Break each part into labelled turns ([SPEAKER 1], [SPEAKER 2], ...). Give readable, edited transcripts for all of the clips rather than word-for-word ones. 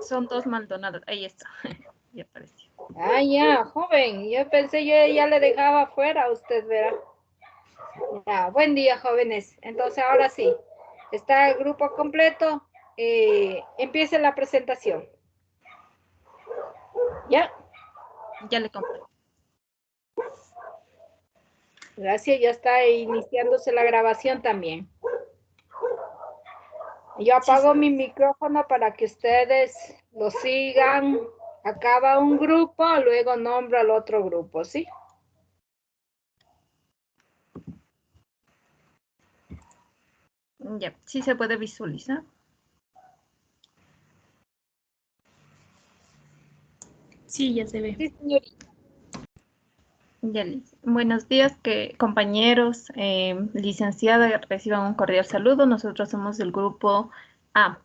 [SPEAKER 1] Son dos Maldonados. Ahí está. Ya apareció.
[SPEAKER 2] Ah, ya, joven. Yo pensé yo ya le dejaba fuera a usted, verá. Ya, buen día, jóvenes. Entonces, ahora sí, está el grupo completo. Empiece la presentación. ¿Ya?
[SPEAKER 1] Ya le compré.
[SPEAKER 2] Gracias, ya está iniciándose la grabación también. Yo apago mi micrófono para que ustedes lo sigan. Acaba un grupo, luego nombro al otro grupo, ¿sí?
[SPEAKER 1] Ya, sí se puede visualizar.
[SPEAKER 3] Sí, ya se ve.
[SPEAKER 2] Sí, señorita.
[SPEAKER 1] Ya, buenos días, compañeros, licenciada, reciban un cordial saludo. Nosotros somos del grupo A.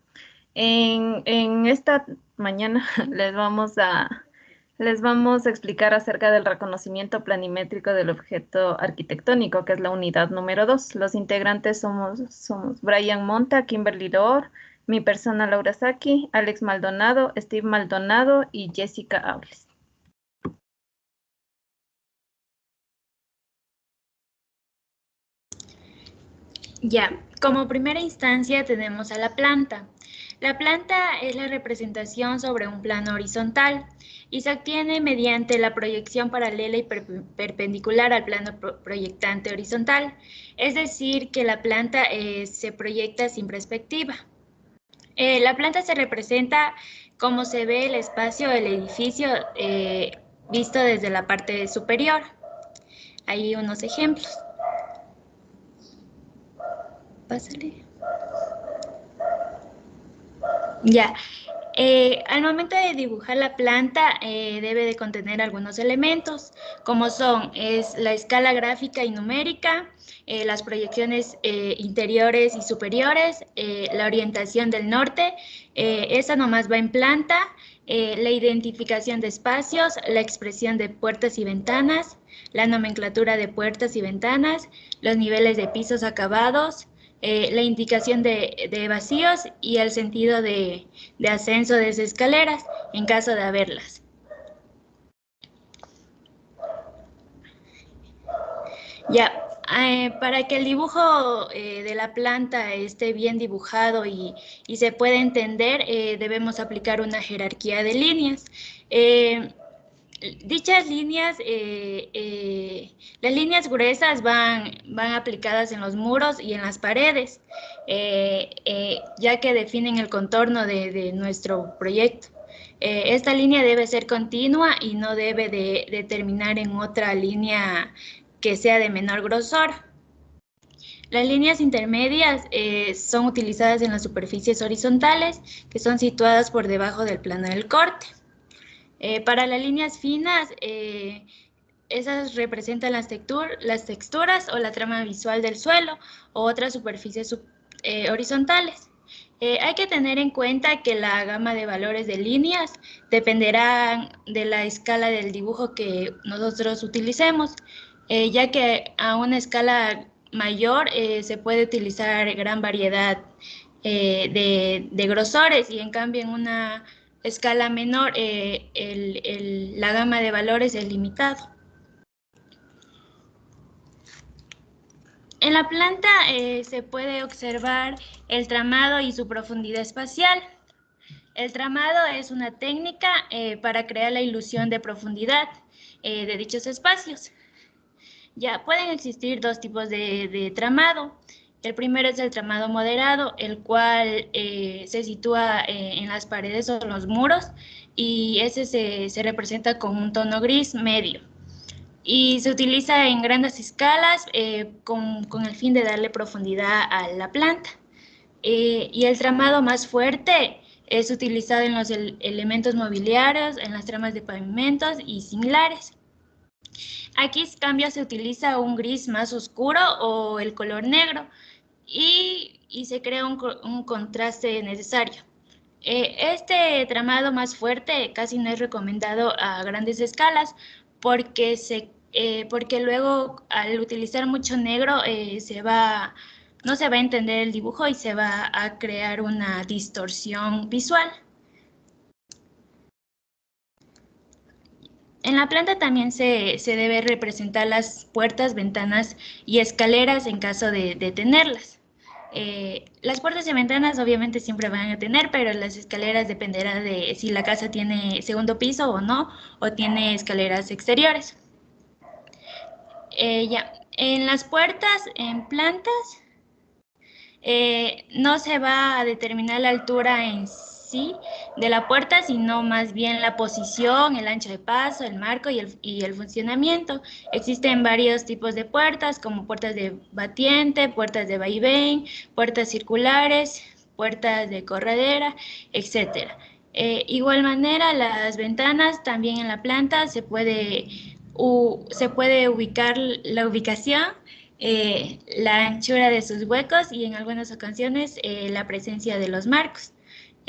[SPEAKER 1] En esta mañana les vamos a explicar acerca del reconocimiento planimétrico del objeto arquitectónico, que es la unidad número 2. Los integrantes somos Brian Monta, Kimberly Door, mi persona Laura Saki, Alex Maldonado, Steve Maldonado y Jessica Aules.
[SPEAKER 3] Ya, como primera instancia tenemos a la planta. La planta es la representación sobre un plano horizontal y se obtiene mediante la proyección paralela y perpendicular al plano proyectante horizontal, es decir, que la planta se proyecta sin perspectiva. La planta se representa como se ve el espacio del edificio visto desde la parte superior. Hay unos ejemplos. Pásale. Ya. Al momento de dibujar la planta debe de contener algunos elementos, como son la escala gráfica y numérica, las proyecciones interiores y superiores, la orientación del norte, esa nomás va en planta, la identificación de espacios, la expresión de puertas y ventanas, la nomenclatura de puertas y ventanas, los niveles de pisos acabados, la indicación de vacíos y el sentido de ascenso de esas escaleras en caso de haberlas. Ya, para que el dibujo de la planta esté bien dibujado y se pueda entender, debemos aplicar una jerarquía de líneas. Dichas líneas, las líneas gruesas van aplicadas en los muros y en las paredes, ya que definen el contorno de nuestro proyecto. Esta línea debe ser continua y no debe de terminar en otra línea que sea de menor grosor. Las líneas intermedias son utilizadas en las superficies horizontales, que son situadas por debajo del plano del corte. Para las líneas finas, esas representan las texturas o la trama visual del suelo o otras superficies horizontales. Hay que tener en cuenta que la gama de valores de líneas dependerá de la escala del dibujo que nosotros utilicemos, ya que a una escala mayor se puede utilizar gran variedad de grosores y en cambio en una escala menor la gama de valores es limitado. En la planta se puede observar el tramado y su profundidad espacial. El tramado es una técnica para crear la ilusión de profundidad de dichos espacios. Ya pueden existir dos tipos de tramado. El primero es el tramado moderado, el cual se sitúa en las paredes o en los muros y ese se representa con un tono gris medio. Y se utiliza en grandes escalas con el fin de darle profundidad a la planta. Y el tramado más fuerte es utilizado en los elementos mobiliarios, en las tramas de pavimentos y similares. Aquí en cambio se utiliza un gris más oscuro o el color negro y se crea un contraste necesario. Este tramado más fuerte casi no es recomendado a grandes escalas porque luego al utilizar mucho negro no se va a entender el dibujo y se va a crear una distorsión visual. En la planta también se debe representar las puertas, ventanas y escaleras en caso de tenerlas. Las puertas y ventanas obviamente siempre van a tener, pero las escaleras dependerá de si la casa tiene segundo piso o no, o tiene escaleras exteriores. Ya, en las puertas, en plantas, no se va a determinar la altura en sí de la puerta, sino más bien la posición, el ancho de paso, el marco y el funcionamiento. Existen varios tipos de puertas, como puertas de batiente, puertas de vaivén, puertas circulares, puertas de corredera, etc. Igual manera, las ventanas también en la planta se puede ubicar la ubicación, la anchura de sus huecos y en algunas ocasiones la presencia de los marcos.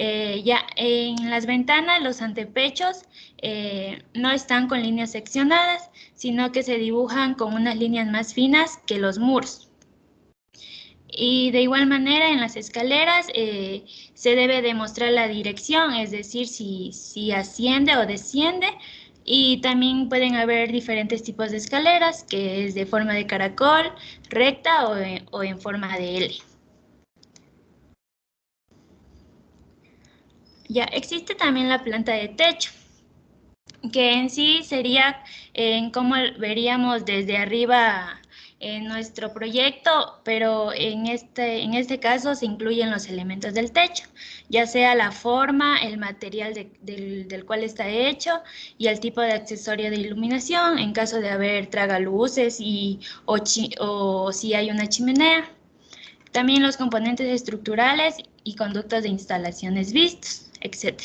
[SPEAKER 3] Ya en las ventanas los antepechos no están con líneas seccionadas, sino que se dibujan con unas líneas más finas que los muros. Y de igual manera en las escaleras se debe demostrar la dirección, es decir, si asciende o desciende. Y también pueden haber diferentes tipos de escaleras, que es de forma de caracol, recta o en forma de L. Ya existe también la planta de techo, que en sí sería como veríamos desde arriba en nuestro proyecto, pero en este caso se incluyen los elementos del techo, ya sea la forma, el material del cual está hecho y el tipo de accesorio de iluminación, en caso de haber tragaluces o si hay una chimenea. También los componentes estructurales y conductos de instalaciones vistos, etc.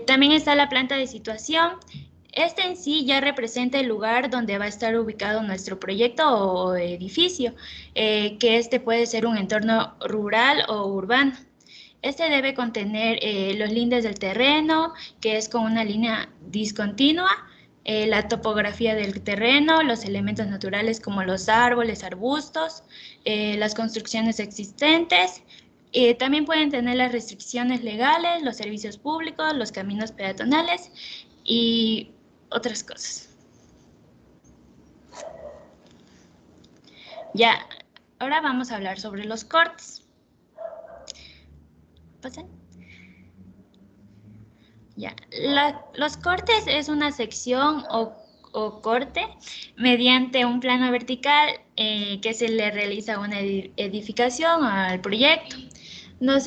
[SPEAKER 3] También está la planta de situación. Este en sí ya representa el lugar donde va a estar ubicado nuestro proyecto o edificio, que este puede ser un entorno rural o urbano. Este debe contener los lindes del terreno, que es con una línea discontinua, la topografía del terreno, los elementos naturales como los árboles, arbustos, las construcciones existentes. También pueden tener las restricciones legales, los servicios públicos, los caminos peatonales y otras cosas. Ya, ahora vamos a hablar sobre los cortes. ¿Pasan? Ya, los cortes es una sección o corte mediante un plano vertical que se le realiza una edificación al proyecto. Nos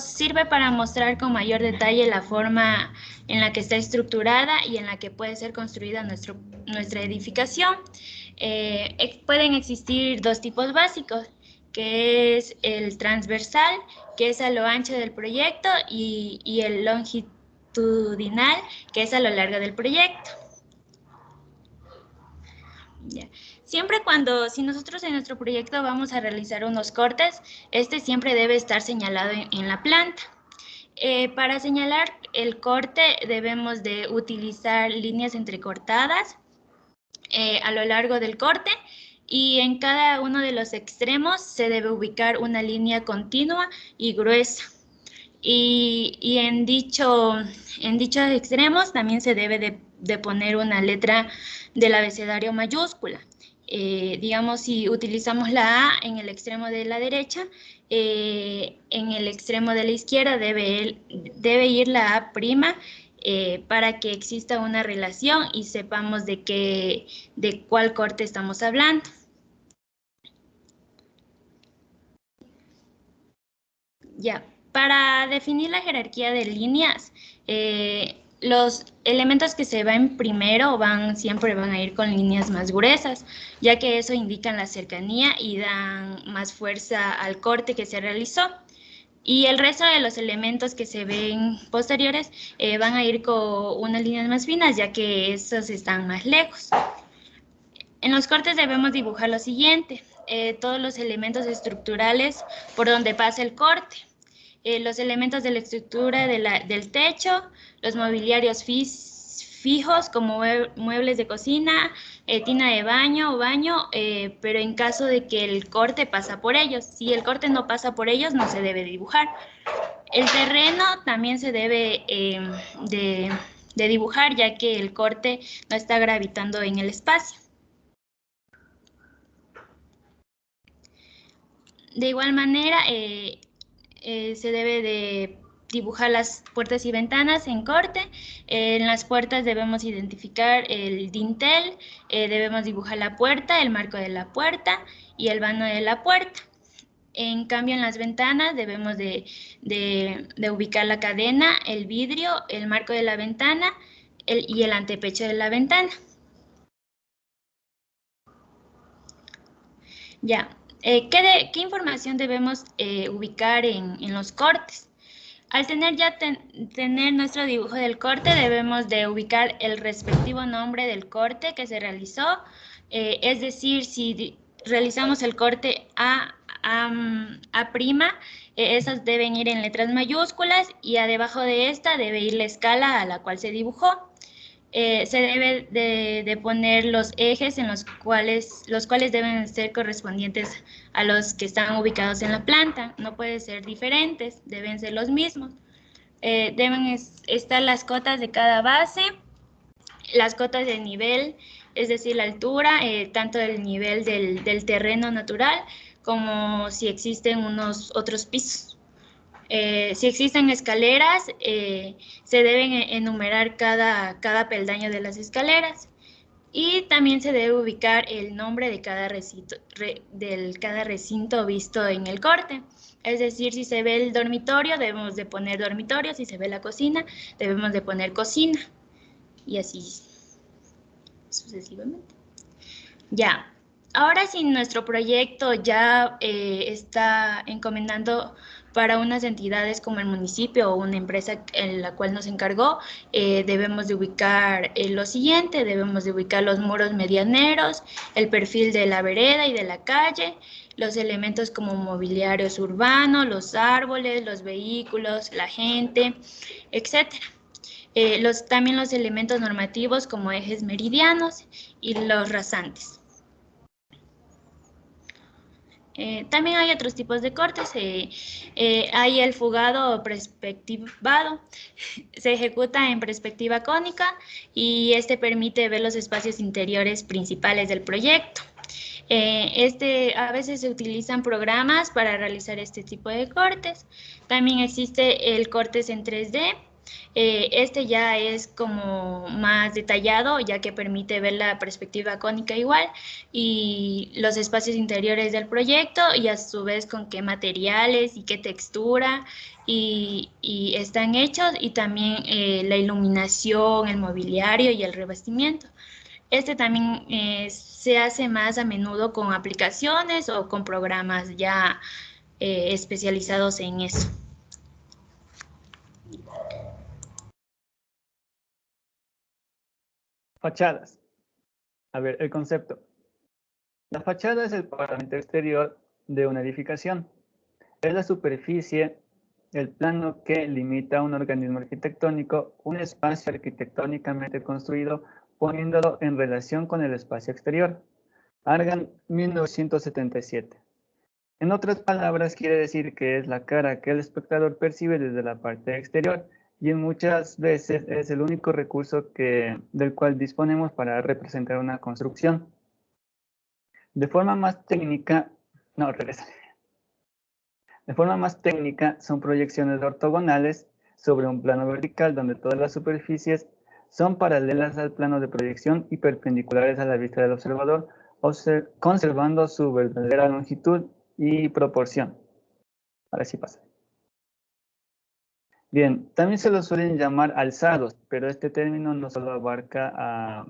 [SPEAKER 3] sirve para mostrar con mayor detalle la forma en la que está estructurada y en la que puede ser construida nuestra edificación. Pueden existir dos tipos básicos, que es el transversal, que es a lo ancho del proyecto, y el longitudinal, que es a lo largo del proyecto. Ya. Siempre si nosotros en nuestro proyecto vamos a realizar unos cortes, este siempre debe estar señalado en la planta. Para señalar el corte debemos de utilizar líneas entrecortadas a lo largo del corte, y en cada uno de los extremos se debe ubicar una línea continua y gruesa. Y en dichos extremos también se debe de poner una letra del abecedario mayúscula. Digamos, si utilizamos la A en el extremo de la derecha, en el extremo de la izquierda debe ir la A prima, para que exista una relación y sepamos de cuál corte estamos hablando. Ya, para definir la jerarquía de líneas, los elementos que se ven primero siempre van a ir con líneas más gruesas, ya que eso indica la cercanía y dan más fuerza al corte que se realizó. Y el resto de los elementos que se ven posteriores van a ir con unas líneas más finas, ya que esos están más lejos. En los cortes debemos dibujar lo siguiente: todos los elementos estructurales por donde pasa el corte, los elementos de la estructura del techo, los mobiliarios fijos como muebles de cocina, tina de baño, pero en caso de que el corte pasa por ellos. Si el corte no pasa por ellos, no se debe dibujar. El terreno también se debe dibujar, ya que el corte no está gravitando en el espacio. De igual manera, se debe de dibujar las puertas y ventanas en corte. En las puertas debemos identificar el dintel, debemos dibujar la puerta, el marco de la puerta y el vano de la puerta. En cambio, en las ventanas debemos de ubicar la cadena, el vidrio, el marco de la ventana y el antepecho de la ventana. Ya. ¿Qué información debemos ubicar en los cortes? Al tener ya tener nuestro dibujo del corte, debemos de ubicar el respectivo nombre del corte que se realizó. Es decir, si realizamos el corte A', esas deben ir en letras mayúsculas y debajo de esta debe ir la escala a la cual se dibujó. Se debe de poner los ejes en los cuales deben ser correspondientes a los que están ubicados en la planta. No pueden ser diferentes, deben ser los mismos. Deben estar las cotas de cada base, las cotas de nivel, es decir, la altura, tanto del nivel del terreno natural como si existen unos otros pisos. Si existen escaleras, se deben enumerar cada peldaño de las escaleras y también se debe ubicar el nombre de cada recinto visto en el corte. Es decir, si se ve el dormitorio, debemos de poner dormitorio, si se ve la cocina, debemos de poner cocina y así sucesivamente. Ya. Ahora, si nuestro proyecto ya está encomendando para unas entidades como el municipio o una empresa en la cual nos encargó, debemos de ubicar lo siguiente, debemos de ubicar los muros medianeros, el perfil de la vereda y de la calle, los elementos como mobiliarios urbanos, los árboles, los vehículos, la gente, etc. También los elementos normativos como ejes meridianos y los rasantes. También hay otros tipos de cortes. Hay el fugado o perspectivado. Se ejecuta en perspectiva cónica y este permite ver los espacios interiores principales del proyecto. A veces se utilizan programas para realizar este tipo de cortes. También existe el cortes en 3D. Este ya es como más detallado, ya que permite ver la perspectiva cónica igual y los espacios interiores del proyecto y a su vez con qué materiales y qué textura y están hechos y también la iluminación, el mobiliario y el revestimiento. Este también se hace más a menudo con aplicaciones o con programas ya especializados en eso.
[SPEAKER 4] Fachadas. A ver, el concepto. La fachada es el paramento exterior de una edificación. Es la superficie, el plano que limita a un organismo arquitectónico, un espacio arquitectónicamente construido, poniéndolo en relación con el espacio exterior. Argan, 1977. En otras palabras, quiere decir que es la cara que el espectador percibe desde la parte exterior y muchas veces es el único recurso del cual disponemos para representar una construcción. De forma más técnica, son proyecciones ortogonales sobre un plano vertical donde todas las superficies son paralelas al plano de proyección y perpendiculares a la vista del observador, conservando su verdadera longitud y proporción. Ahora sí pasa. Bien, también se los suelen llamar alzados, pero este término no solo abarca a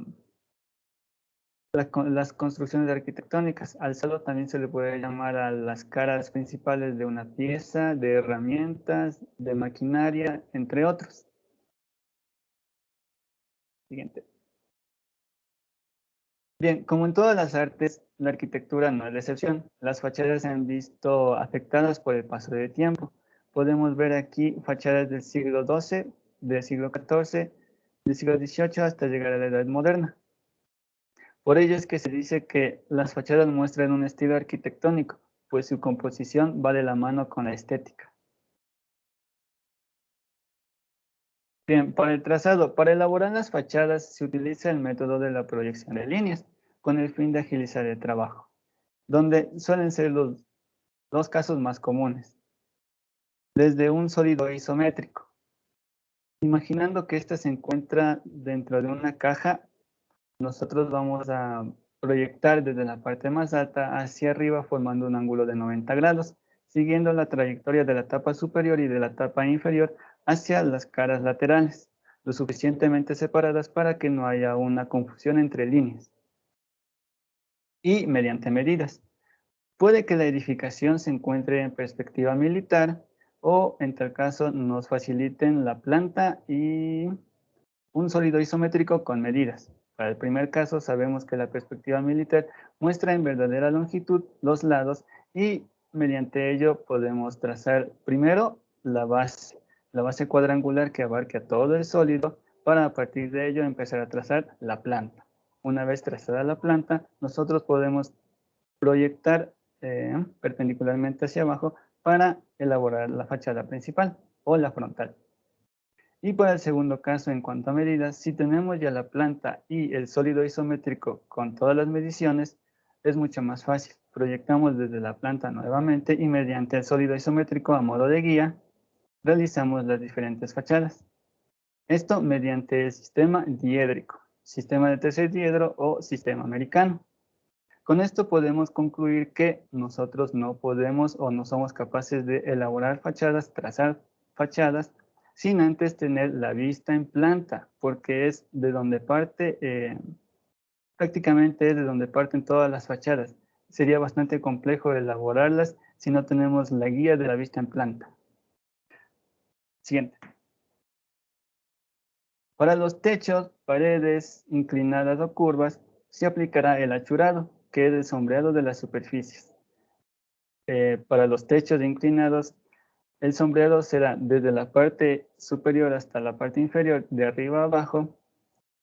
[SPEAKER 4] las construcciones arquitectónicas. Alzado también se le puede llamar a las caras principales de una pieza, de herramientas, de maquinaria, entre otros. Siguiente. Bien, como en todas las artes, la arquitectura no es la excepción. Las fachadas se han visto afectadas por el paso del tiempo. Podemos ver aquí fachadas del siglo XII, del siglo XIV, del siglo XVIII hasta llegar a la Edad Moderna. Por ello es que se dice que las fachadas muestran un estilo arquitectónico, pues su composición va de la mano con la estética. Bien, para el trazado, para elaborar las fachadas se utiliza el método de la proyección de líneas con el fin de agilizar el trabajo, donde suelen ser los dos casos más comunes. Desde un sólido isométrico. Imaginando que ésta se encuentra dentro de una caja, nosotros vamos a proyectar desde la parte más alta hacia arriba formando un ángulo de 90 grados, siguiendo la trayectoria de la tapa superior y de la tapa inferior hacia las caras laterales, lo suficientemente separadas para que no haya una confusión entre líneas. Y mediante medidas. Puede que la edificación se encuentre en perspectiva militar o, en tal caso, nos faciliten la planta y un sólido isométrico con medidas. Para el primer caso, sabemos que la perspectiva militar muestra en verdadera longitud los lados y mediante ello podemos trazar primero la base cuadrangular que abarque a todo el sólido para a partir de ello empezar a trazar la planta. Una vez trazada la planta, nosotros podemos proyectar perpendicularmente hacia abajo para elaborar la fachada principal o la frontal. Y para el segundo caso, en cuanto a medidas, si tenemos ya la planta y el sólido isométrico con todas las mediciones, es mucho más fácil. Proyectamos desde la planta nuevamente y mediante el sólido isométrico a modo de guía, realizamos las diferentes fachadas. Esto mediante el sistema diédrico, sistema de tercer diedro o sistema americano. Con esto podemos concluir que nosotros no podemos o no somos capaces de elaborar fachadas, trazar fachadas, sin antes tener la vista en planta, porque es de donde parte, prácticamente es de donde parten todas las fachadas. Sería bastante complejo elaborarlas si no tenemos la guía de la vista en planta. Siguiente. Para los techos, paredes inclinadas o curvas, se aplicará el achurado, que es el sombreado de las superficies. Para los techos inclinados, el sombreado será desde la parte superior hasta la parte inferior, de arriba a abajo,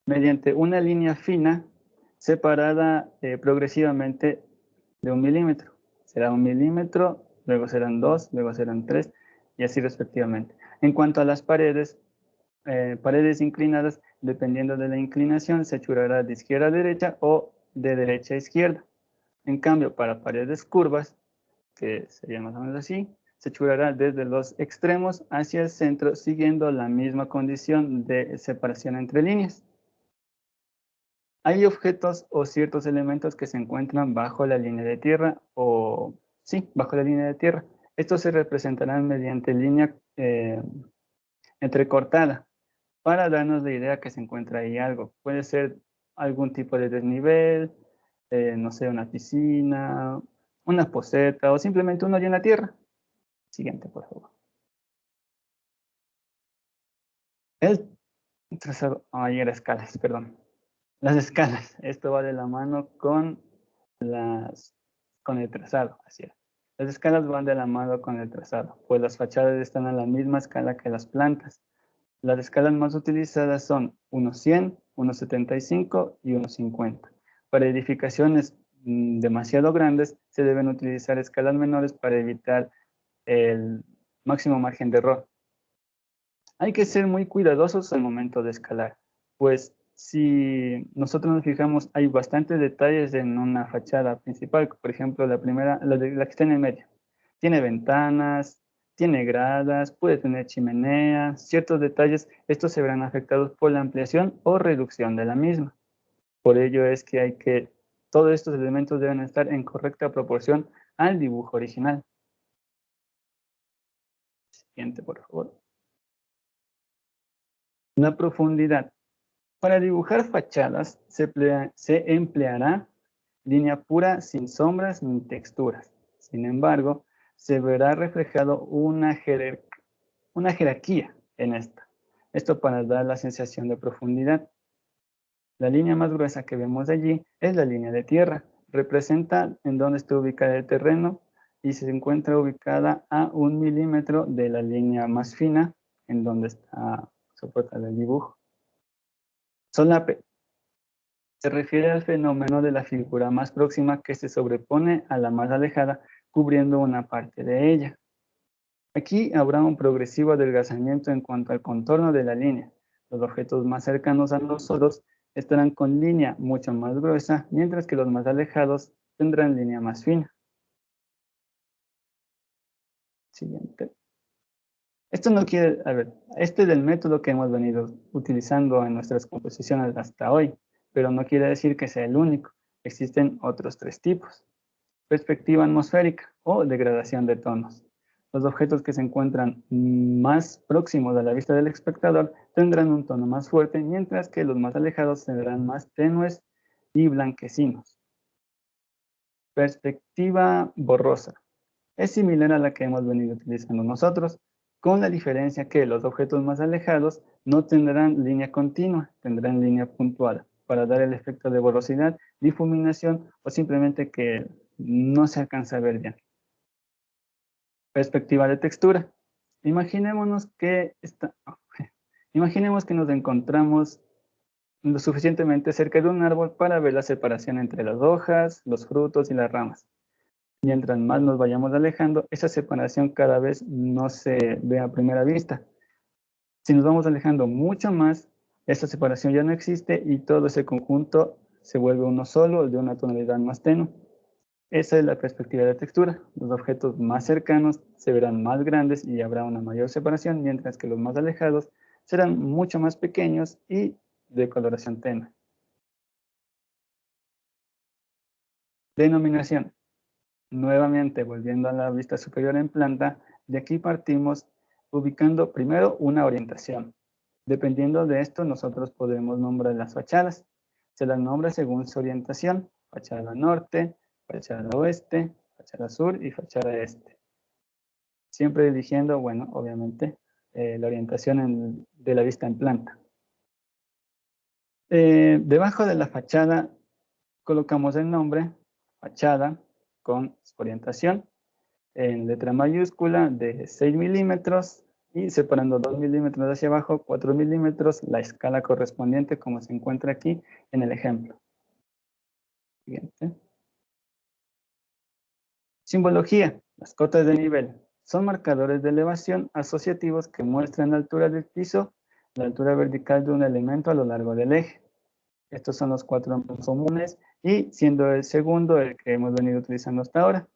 [SPEAKER 4] mediante una línea fina separada progresivamente de 1 milímetro. Será 1 milímetro, luego serán 2, luego serán 3 y así respectivamente. En cuanto a las paredes inclinadas, dependiendo de la inclinación, se achurará de izquierda a derecha o de derecha a izquierda. En cambio, para paredes curvas, que sería más o menos así, se achurará desde los extremos hacia el centro, siguiendo la misma condición de separación entre líneas. Hay objetos o ciertos elementos que se encuentran bajo la línea de tierra bajo la línea de tierra. Estos se representarán mediante línea entrecortada para darnos la idea que se encuentra ahí algo. Puede ser algún tipo de desnivel, no sé, una piscina, una poceta o simplemente un hoyo en la tierra. Siguiente, por favor. El trazado, era escalas, perdón. Las escalas, esto va de la mano con el trazado, así es. Las escalas van de la mano con el trazado, pues las fachadas están a la misma escala que las plantas. Las escalas más utilizadas son 1.100, 1.75 y 1.50. Para edificaciones demasiado grandes, se deben utilizar escalas menores para evitar el máximo margen de error. Hay que ser muy cuidadosos al momento de escalar, pues si nosotros nos fijamos, hay bastantes detalles en una fachada principal. Por ejemplo, la que está en el medio. Tiene ventanas, tiene gradas, puede tener chimenea, ciertos detalles. Estos se verán afectados por la ampliación o reducción de la misma. Por ello es que todos estos elementos deben estar en correcta proporción al dibujo original. Siguiente, por favor. La profundidad. Para dibujar fachadas se empleará línea pura sin sombras ni texturas. Sin embargo, se verá reflejado una jerarquía en esta. Esto para dar la sensación de profundidad. La línea más gruesa que vemos allí es la línea de tierra. Representa en dónde está ubicada el terreno y se encuentra ubicada a 1 milímetro de la línea más fina en donde está soportado el dibujo. Solape. Se refiere al fenómeno de la figura más próxima que se sobrepone a la más alejada, cubriendo una parte de ella. Aquí habrá un progresivo adelgazamiento en cuanto al contorno de la línea. Los objetos más cercanos a nosotros estarán con línea mucho más gruesa, mientras que los más alejados tendrán línea más fina. Siguiente. Esto no quiere, a ver, este es el método que hemos venido utilizando en nuestras composiciones hasta hoy, pero no quiere decir que sea el único. Existen otros 3 tipos. Perspectiva atmosférica o degradación de tonos. Los objetos que se encuentran más próximos a la vista del espectador tendrán un tono más fuerte, mientras que los más alejados tendrán más tenues y blanquecinos. Perspectiva borrosa. Es similar a la que hemos venido utilizando nosotros, con la diferencia que los objetos más alejados no tendrán línea continua, tendrán línea puntual, para dar el efecto de borrosidad, difuminación o simplemente que no se alcanza a ver bien. Perspectiva de textura. Imaginemos que nos encontramos lo suficientemente cerca de un árbol para ver la separación entre las hojas, los frutos y las ramas. Mientras más nos vayamos alejando, esa separación cada vez no se ve a primera vista. Si nos vamos alejando mucho más, esa separación ya no existe y todo ese conjunto se vuelve uno solo, de una tonalidad más tenue. Esa es la perspectiva de textura. Los objetos más cercanos se verán más grandes y habrá una mayor separación, mientras que los más alejados serán mucho más pequeños y de coloración tenue. Denominación. Nuevamente, volviendo a la vista superior en planta, de aquí partimos ubicando primero una orientación. Dependiendo de esto, nosotros podemos nombrar las fachadas. Se las nombra según su orientación: fachada norte, fachada oeste, fachada sur y fachada este. Siempre eligiendo, bueno, obviamente, la orientación de la vista en planta. Debajo de la fachada colocamos el nombre, fachada, con orientación, en letra mayúscula de 6 milímetros y separando 2 milímetros hacia abajo, 4 milímetros, la escala correspondiente como se encuentra aquí en el ejemplo. Siguiente. Simbología. Las cotas de nivel son marcadores de elevación asociativos que muestran la altura del piso, la altura vertical de un elemento a lo largo del eje. Estos son los 4 más comunes y siendo el segundo el que hemos venido utilizando hasta ahora.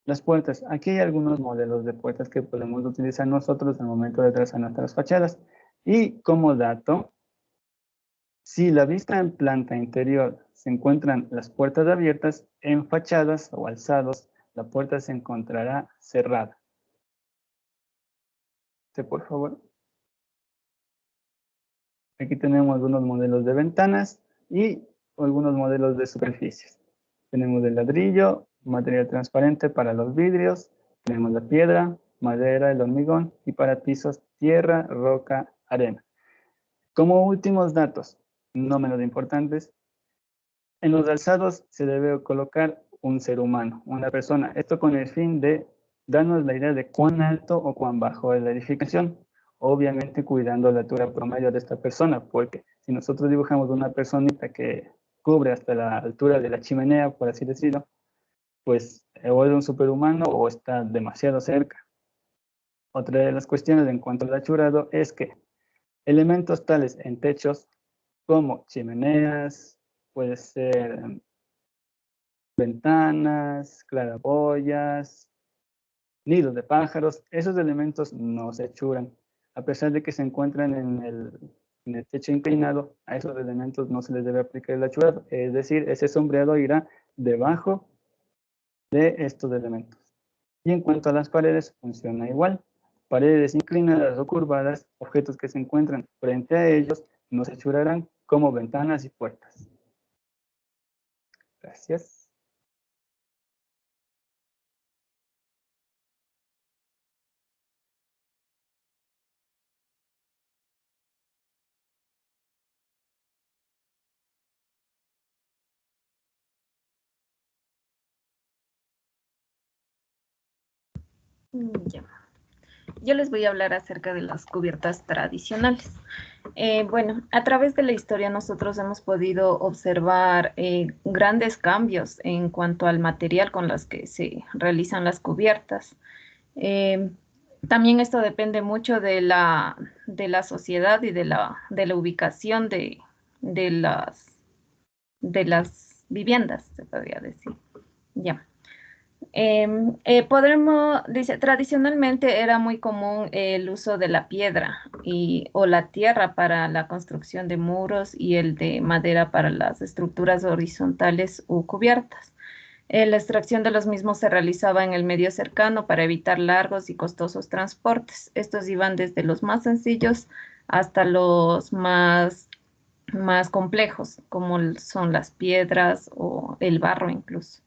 [SPEAKER 4] Las puertas. Aquí hay algunos modelos de puertas que podemos utilizar nosotros al momento de trazar nuestras fachadas. Y como dato, si la vista en planta interior se encuentran las puertas abiertas, en fachadas o alzados, la puerta se encontrará cerrada. Por favor. Aquí tenemos unos modelos de ventanas y algunos modelos de superficies. Tenemos el ladrillo, material transparente para los vidrios, tenemos la piedra, madera, el hormigón y para pisos, tierra, roca, arena. Como últimos datos, no menos importantes, en los alzados se debe colocar un ser humano, una persona. Esto con el fin de darnos la idea de cuán alto o cuán bajo es la edificación. Obviamente cuidando la altura promedio de esta persona, porque si nosotros dibujamos una personita que cubre hasta la altura de la chimenea, por así decirlo, pues o es un superhumano o está demasiado cerca. Otra de las cuestiones en cuanto al achurado es que elementos tales en techos como chimeneas, puede ser ventanas, claraboyas, nidos de pájaros, esos elementos no se achuran. A pesar de que se encuentran en el techo inclinado, a esos elementos no se les debe aplicar el achurado. Es decir, ese sombreado irá debajo de estos elementos. Y en cuanto a las paredes, funciona igual. Paredes inclinadas o curvadas, objetos que se encuentran frente a ellos, no se achurarán como ventanas y puertas. Gracias.
[SPEAKER 1] Ya. Yo les voy a hablar acerca de las cubiertas tradicionales. Bueno, a través de la historia nosotros hemos podido observar grandes cambios en cuanto al material con los que se realizan las cubiertas. También esto depende mucho de la sociedad y de la ubicación de las viviendas, se podría decir. Ya. Dice, tradicionalmente era muy común el uso de la piedra o la tierra para la construcción de muros y el de madera para las estructuras horizontales o cubiertas. La extracción de los mismos se realizaba en el medio cercano para evitar largos y costosos transportes. Estos iban desde los más sencillos hasta los más complejos, como son las piedras o el barro incluso,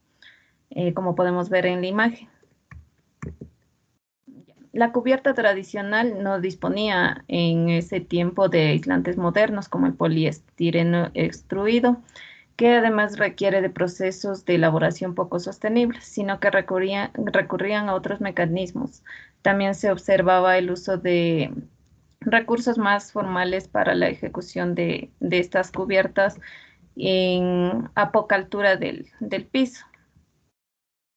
[SPEAKER 1] como podemos ver en la imagen. La cubierta tradicional no disponía en ese tiempo de aislantes modernos como el poliestireno extruido, que además requiere de procesos de elaboración poco sostenibles, sino que recurrían a otros mecanismos. También se observaba el uso de recursos más formales para la ejecución de estas cubiertas a poca altura del piso.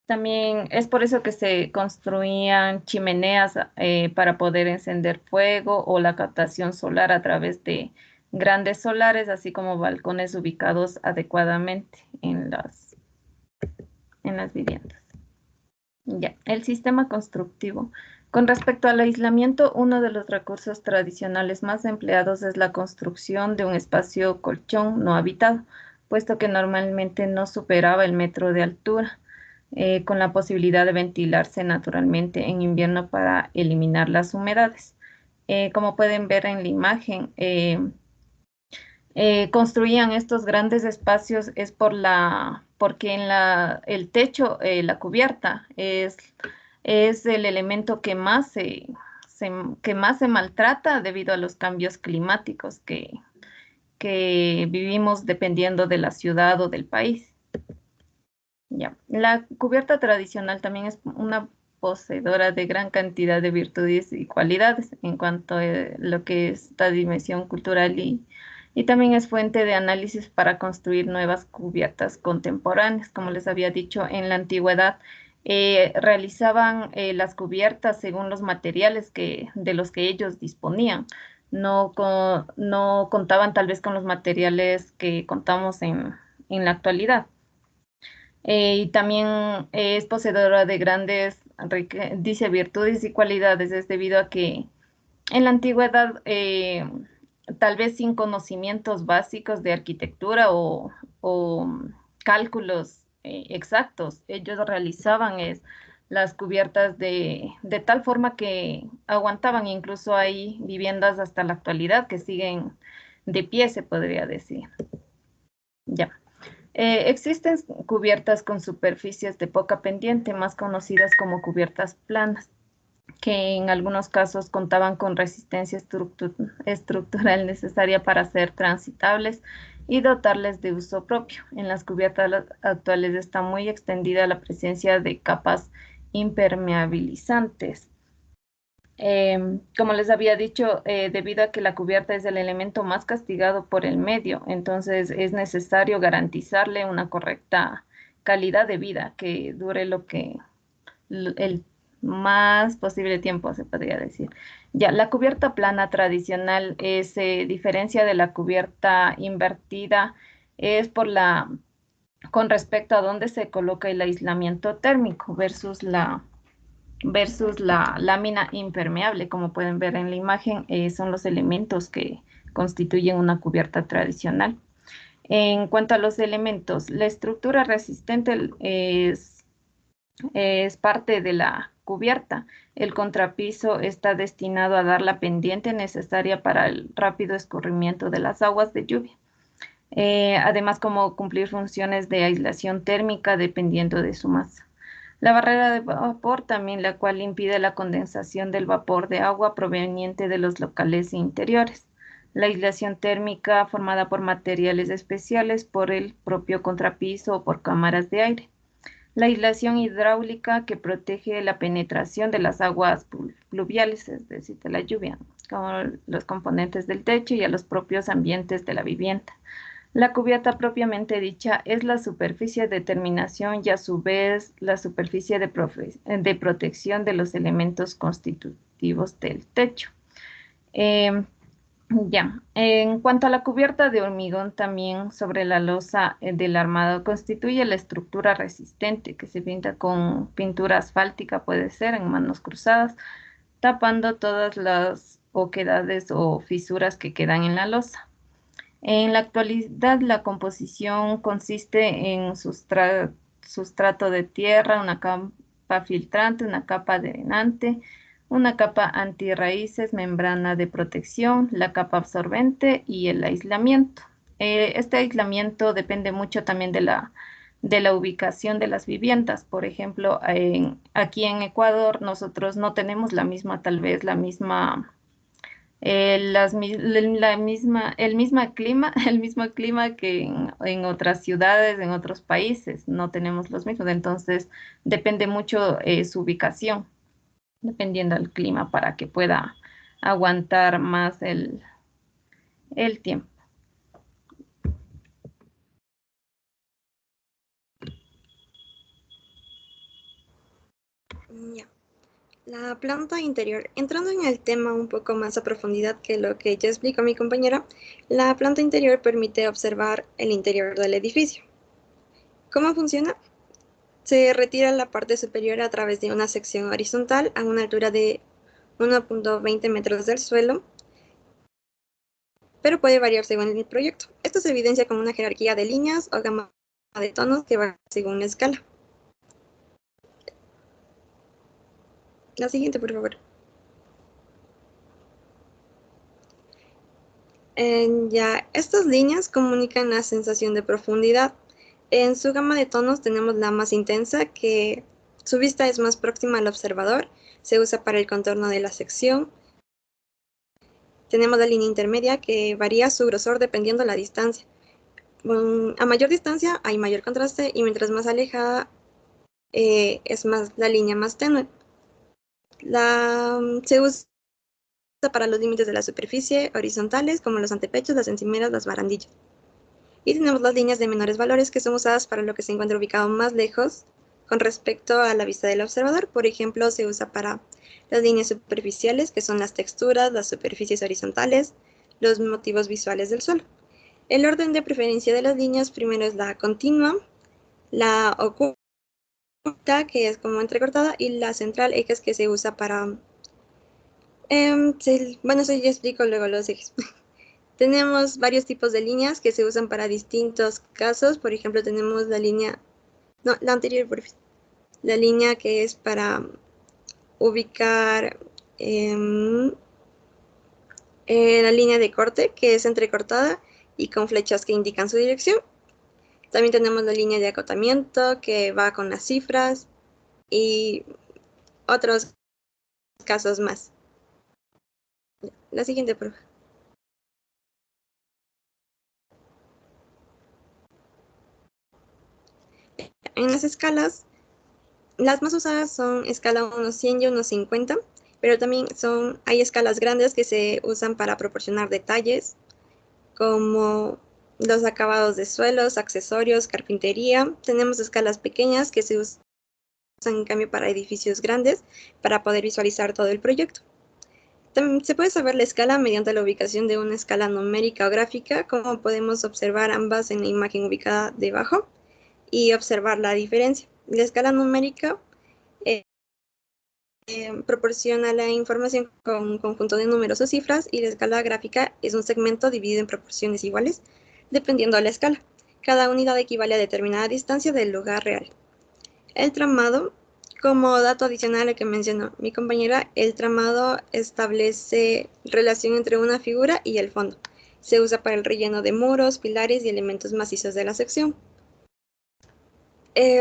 [SPEAKER 1] También es por eso que se construían chimeneas para poder encender fuego o la captación solar a través de grandes solares, así como balcones ubicados adecuadamente en las viviendas. Ya, el sistema constructivo. Con respecto al aislamiento, uno de los recursos tradicionales más empleados es la construcción de un espacio colchón no habitado, puesto que normalmente no superaba el metro de altura, con la posibilidad de ventilarse naturalmente en invierno para eliminar las humedades. Como pueden ver en la imagen, construían estos grandes espacios es porque en el techo, la cubierta, es el elemento que más se maltrata debido a los cambios climáticos que vivimos dependiendo de la ciudad o del país. Ya. La cubierta tradicional también es una poseedora de gran cantidad de virtudes y cualidades en cuanto a lo que es la dimensión cultural y también es fuente de análisis para construir nuevas cubiertas contemporáneas. Como les había dicho, en la antigüedad realizaban las cubiertas según los materiales de los que ellos disponían. No contaban tal vez con los materiales que contamos en la actualidad. Y también es poseedora de grandes, dice, virtudes y cualidades, es debido a que en la antigüedad, tal vez sin conocimientos básicos de arquitectura o cálculos exactos, ellos realizaban las cubiertas de tal forma que aguantaban. Incluso hay viviendas hasta la actualidad que siguen de pie, se podría decir. Ya. Existen cubiertas con superficies de poca pendiente, más conocidas como cubiertas planas, que en algunos casos contaban con resistencia estructural necesaria para ser transitables y dotarles de uso propio. En las cubiertas actuales está muy extendida la presencia de capas impermeabilizantes. Como les había dicho, debido a que la cubierta es el elemento más castigado por el medio, entonces es necesario garantizarle una correcta calidad de vida que dure el más posible tiempo, se podría decir. Ya, la cubierta plana tradicional se diferencia de la cubierta invertida, es con respecto a dónde se coloca el aislamiento térmico versus la lámina impermeable. Como pueden ver en la imagen, son los elementos que constituyen una cubierta tradicional. En cuanto a los elementos, la estructura resistente es parte de la cubierta. El contrapiso está destinado a dar la pendiente necesaria para el rápido escurrimiento de las aguas de lluvia. Además, como cumplir funciones de aislación térmica dependiendo de su masa. La barrera de vapor también, la cual impide la condensación del vapor de agua proveniente de los locales interiores. La aislación térmica formada por materiales especiales, por el propio contrapiso o por cámaras de aire. La aislación hidráulica, que protege la penetración de las aguas pluviales, es decir, de la lluvia, como los componentes del techo y a los propios ambientes de la vivienda. La cubierta propiamente dicha es la superficie de terminación y a su vez la superficie de protección de los elementos dispositivos del techo. Ya, en cuanto a la cubierta de hormigón, también sobre la losa del armado constituye la estructura resistente que se pinta con pintura asfáltica, puede ser en manos cruzadas, tapando todas las oquedades o fisuras que quedan en la losa. En la actualidad, la composición consiste en sustrato de tierra, una capa filtrante, una capa drenante, una capa antirraíces, membrana de protección, la capa absorbente y el aislamiento. Este aislamiento depende mucho también de la ubicación de las viviendas. Por ejemplo, aquí en Ecuador nosotros no tenemos tal vez la misma el mismo clima que en otras ciudades, en otros países, no tenemos los mismos, entonces depende mucho su ubicación, dependiendo del clima para que pueda aguantar más el tiempo.
[SPEAKER 5] Ya. La planta interior. Entrando en el tema un poco más a profundidad que lo que ya explicó mi compañera, la planta interior permite observar el interior del edificio. ¿Cómo funciona? Se retira la parte superior a través de una sección horizontal a una altura de 1.20 metros del suelo, pero puede variar según el proyecto. Esto se evidencia con una jerarquía de líneas o gama de tonos que va según la escala. La siguiente, por favor. Ya, estas líneas comunican la sensación de profundidad. En su gama de tonos tenemos la más intensa, que su vista es más próxima al observador, se usa para el contorno de la sección. Tenemos la línea intermedia, que varía su grosor dependiendo de la distancia. A mayor distancia hay mayor contraste y mientras más alejada es más la línea más tenue. Se usa para los límites de la superficie horizontales, como los antepechos, las encimeras, las barandillas. Y tenemos las líneas de menores valores, que son usadas para lo que se encuentra ubicado más lejos con respecto a la vista del observador. Por ejemplo, se usa para las líneas superficiales, que son las texturas, las superficies horizontales, los motivos visuales del suelo. El orden de preferencia de las líneas primero es la continua, la oculta, que es como entrecortada, y la central, ejes, que se usa para... bueno, eso ya explico luego los ejes. Tenemos varios tipos de líneas que se usan para distintos casos. Por ejemplo, tenemos la línea, no, la anterior, la línea que es para ubicar la línea de corte, que es entrecortada y con flechas que indican su dirección. También tenemos la línea de acotamiento, que va con las cifras y otros casos más. La siguiente, por favor. En las escalas, las más usadas son escala 1:100 y 1:50, pero también hay escalas grandes que se usan para proporcionar detalles, como los acabados de suelos, accesorios, carpintería. Tenemos escalas pequeñas que se usan en cambio para edificios grandes, para poder visualizar todo el proyecto. También se puede saber la escala mediante la ubicación de una escala numérica o gráfica, como podemos observar ambas en la imagen ubicada debajo, y observar la diferencia. La escala numérica proporciona la información con un conjunto de números o cifras, y la escala gráfica es un segmento dividido en proporciones iguales, dependiendo de la escala. Cada unidad equivale a determinada distancia del lugar real. El tramado, como dato adicional al que mencionó mi compañera, el tramado establece relación entre una figura y el fondo. Se usa para el relleno de muros, pilares y elementos macizos de la sección.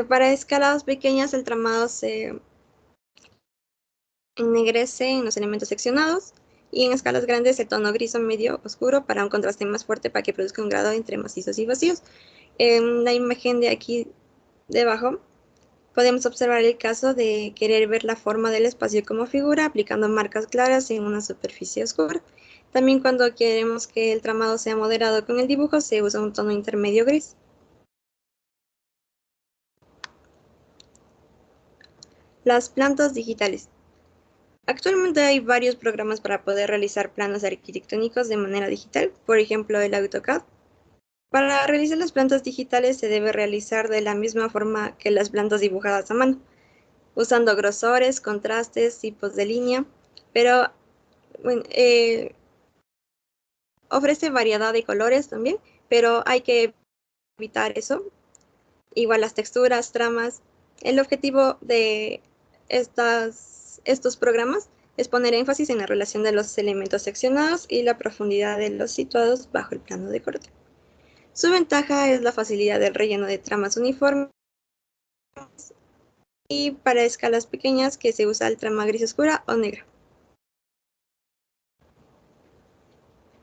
[SPEAKER 5] Para escalas pequeñas, el tramado se ennegrece en los elementos seccionados, y en escalas grandes el tono gris o medio oscuro para un contraste más fuerte, para que produzca un grado entre macizos y vacíos. En la imagen de aquí debajo podemos observar el caso de querer ver la forma del espacio como figura, aplicando marcas claras en una superficie oscura. También cuando queremos que el tramado sea moderado con el dibujo, se usa un tono intermedio gris. Las plantas digitales. Actualmente hay varios programas para poder realizar planos arquitectónicos de manera digital, por ejemplo el AutoCAD. Para realizar las plantas digitales se debe realizar de la misma forma que las plantas dibujadas a mano, usando grosores, contrastes, tipos de línea, pero bueno, ofrece variedad de colores también, pero hay que evitar eso. Igual las texturas, tramas. El objetivo de estos programas es poner énfasis en la relación de los elementos seccionados y la profundidad de los situados bajo el plano de corte. Su ventaja es la facilidad del relleno de tramas uniformes y para escalas pequeñas que se usa el trama gris oscura o negra.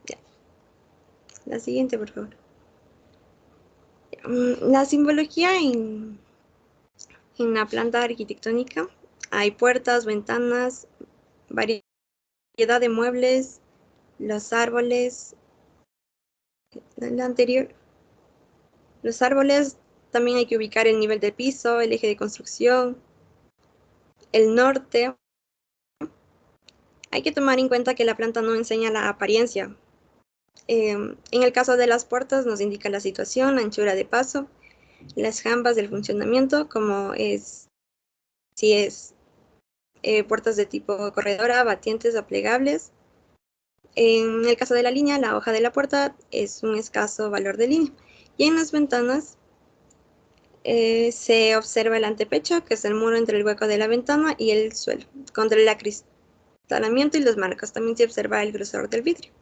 [SPEAKER 5] Ya. La siguiente, por favor. La simbología en la planta arquitectónica hay puertas, ventanas, variedad de muebles, los árboles, la anterior. Los árboles también hay que ubicar el nivel del piso, el eje de construcción, el norte. Hay que tomar en cuenta que la planta no enseña la apariencia. En el caso de las puertas nos indica la situación, la anchura de paso, las jambas del funcionamiento, como es si es puertas de tipo corredora, batientes o plegables. En el caso de la línea, la hoja de la puerta es un escaso valor de línea. Y en las ventanas se observa el antepecho, que es el muro entre el hueco de la ventana y el suelo. Contra el acristalamiento y los marcos también se observa el grosor del vidrio.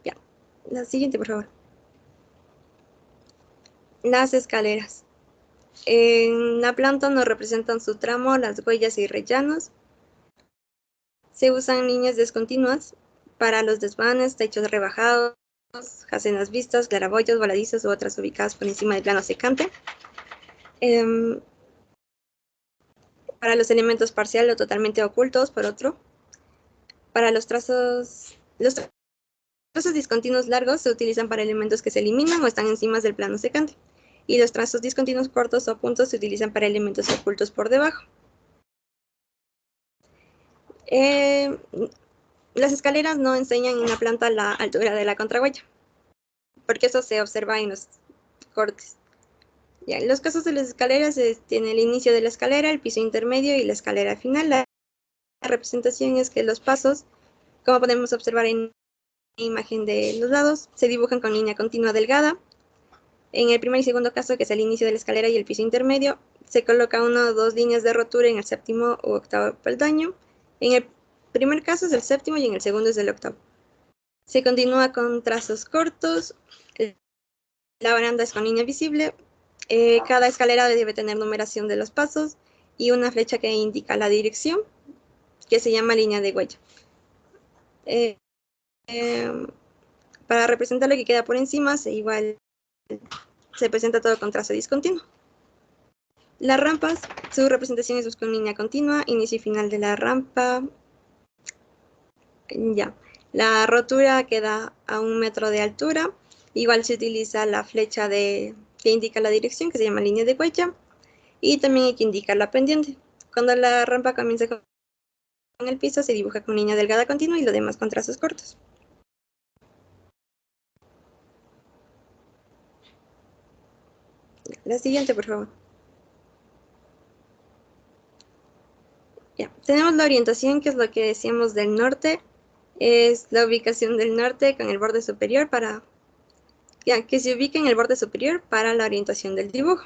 [SPEAKER 5] Ya, la siguiente, por favor. Las escaleras. En la planta nos representan su tramo, las huellas y rellanos. Se usan líneas descontinuas para los desvanes, techos rebajados, jacenas vistas, claraboyas, voladizos u otras ubicadas por encima del plano secante. Para los elementos parcial o totalmente ocultos, por otro. Para los trazos discontinuos largos se utilizan para elementos que se eliminan o están encima del plano secante. Y los trazos discontinuos cortos o puntos se utilizan para elementos ocultos por debajo. Las escaleras no enseñan en la planta la altura de la contrahuella, porque eso se observa en los cortes. Ya, en los casos de las escaleras tiene el inicio de la escalera, el piso intermedio y la escalera final. La representación es que los pasos, como podemos observar en la imagen de los lados, se dibujan con línea continua delgada. En el primer y segundo caso, que es el inicio de la escalera y el piso intermedio, se coloca una o dos líneas de rotura en el séptimo u octavo peldaño. En el primer caso es el séptimo y en el segundo es el octavo. Se continúa con trazos cortos. La baranda es con línea visible. Cada escalera debe tener numeración de los pasos y una flecha que indica la dirección, que se llama línea de huella. Para representar lo que queda por encima, igual se presenta todo con trazo discontinuo. Las rampas, su representación es con línea continua, inicio y final de la rampa. Ya. La rotura queda a 1 metro de altura. Igual se utiliza la flecha que indica la dirección, que se llama línea de huella. Y también hay que indicar la pendiente. Cuando la rampa comienza con el piso, se dibuja con línea delgada continua y lo demás con trazos cortos. La siguiente, por favor. Ya. Tenemos la orientación, que es lo que decíamos del norte. Es la ubicación del norte con el borde superior que se ubique en el borde superior para la orientación del dibujo.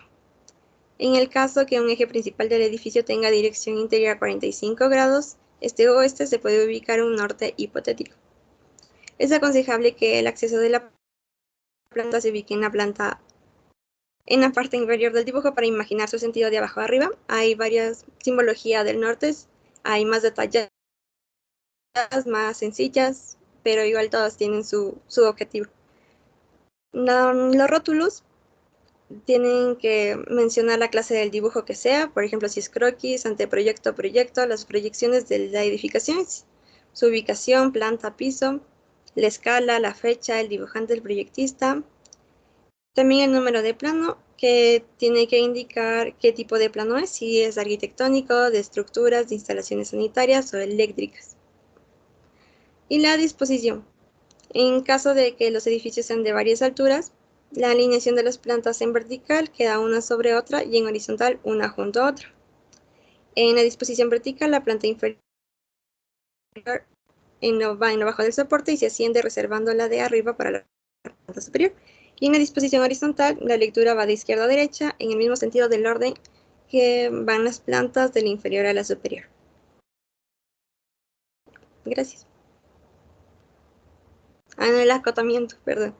[SPEAKER 5] En el caso que un eje principal del edificio tenga dirección interior a 45 grados, este o oeste, se puede ubicar un norte hipotético. Es aconsejable que el acceso de la planta se ubique en la parte inferior del dibujo para imaginar su sentido de abajo a arriba. Hay varias simbologías del norte, hay más detalladas, más sencillas, pero igual todas tienen su objetivo. Los rótulos tienen que mencionar la clase del dibujo que sea, por ejemplo, si es croquis, anteproyecto, proyecto, las proyecciones de la edificación, su ubicación, planta, piso, la escala, la fecha, el dibujante, el proyectista, También el número de plano, que tiene que indicar qué tipo de plano es, si es arquitectónico, de estructuras, de instalaciones sanitarias o eléctricas. Y la disposición. En caso de que los edificios sean de varias alturas, la alineación de las plantas en vertical queda una sobre otra y en horizontal una junto a otra. En la disposición vertical, la planta inferior va en lo bajo del soporte y se asciende reservando la de arriba para la planta superior. Y en la disposición horizontal, la lectura va de izquierda a derecha en el mismo sentido del orden que van las plantas de la inferior a la superior. Gracias. No, el acotamiento, perdón.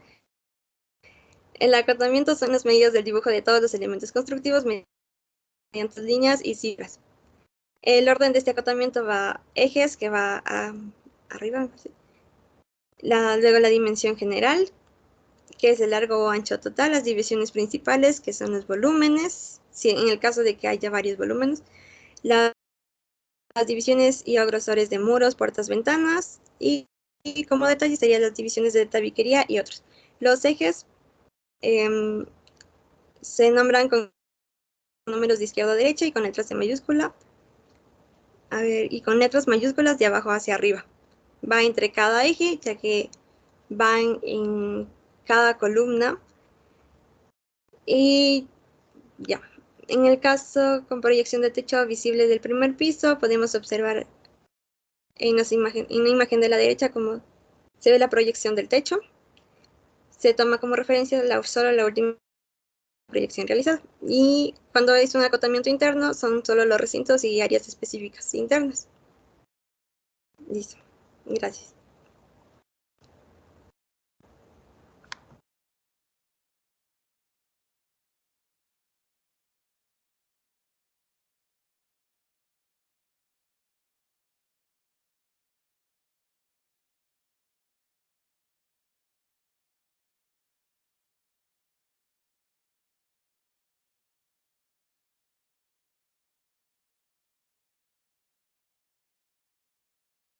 [SPEAKER 5] El acotamiento son las medidas del dibujo de todos los elementos constructivos mediante líneas y cifras. El orden de este acotamiento va ejes, que va arriba. Luego la dimensión general, que es el largo o ancho total, las divisiones principales, que son los volúmenes, si en el caso de que haya varios volúmenes, las divisiones y grosores de muros, puertas, ventanas, y como detalle serían las divisiones de tabiquería y otros. Los ejes se nombran con números de izquierda a derecha y con letras en mayúscula, y con letras mayúsculas de abajo hacia arriba. Va entre cada eje, ya que van en cada columna. Y ya, en el caso con proyección de techo visible del primer piso, podemos observar en la imagen de la derecha cómo se ve la proyección del techo. Se toma como referencia solo la última proyección realizada. Y cuando es un acotamiento interno, son solo los recintos y áreas específicas internas. Listo. Gracias.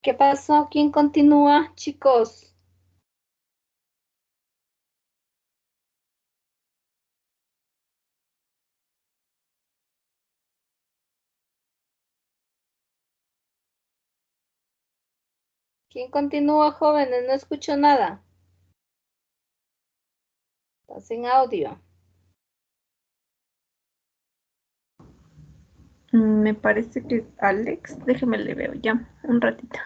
[SPEAKER 2] ¿Qué pasó? ¿Quién continúa, chicos? ¿Quién continúa, jóvenes? No escucho nada. Estás en audio.
[SPEAKER 1] Me parece que es Alex. Déjeme le veo ya un ratito.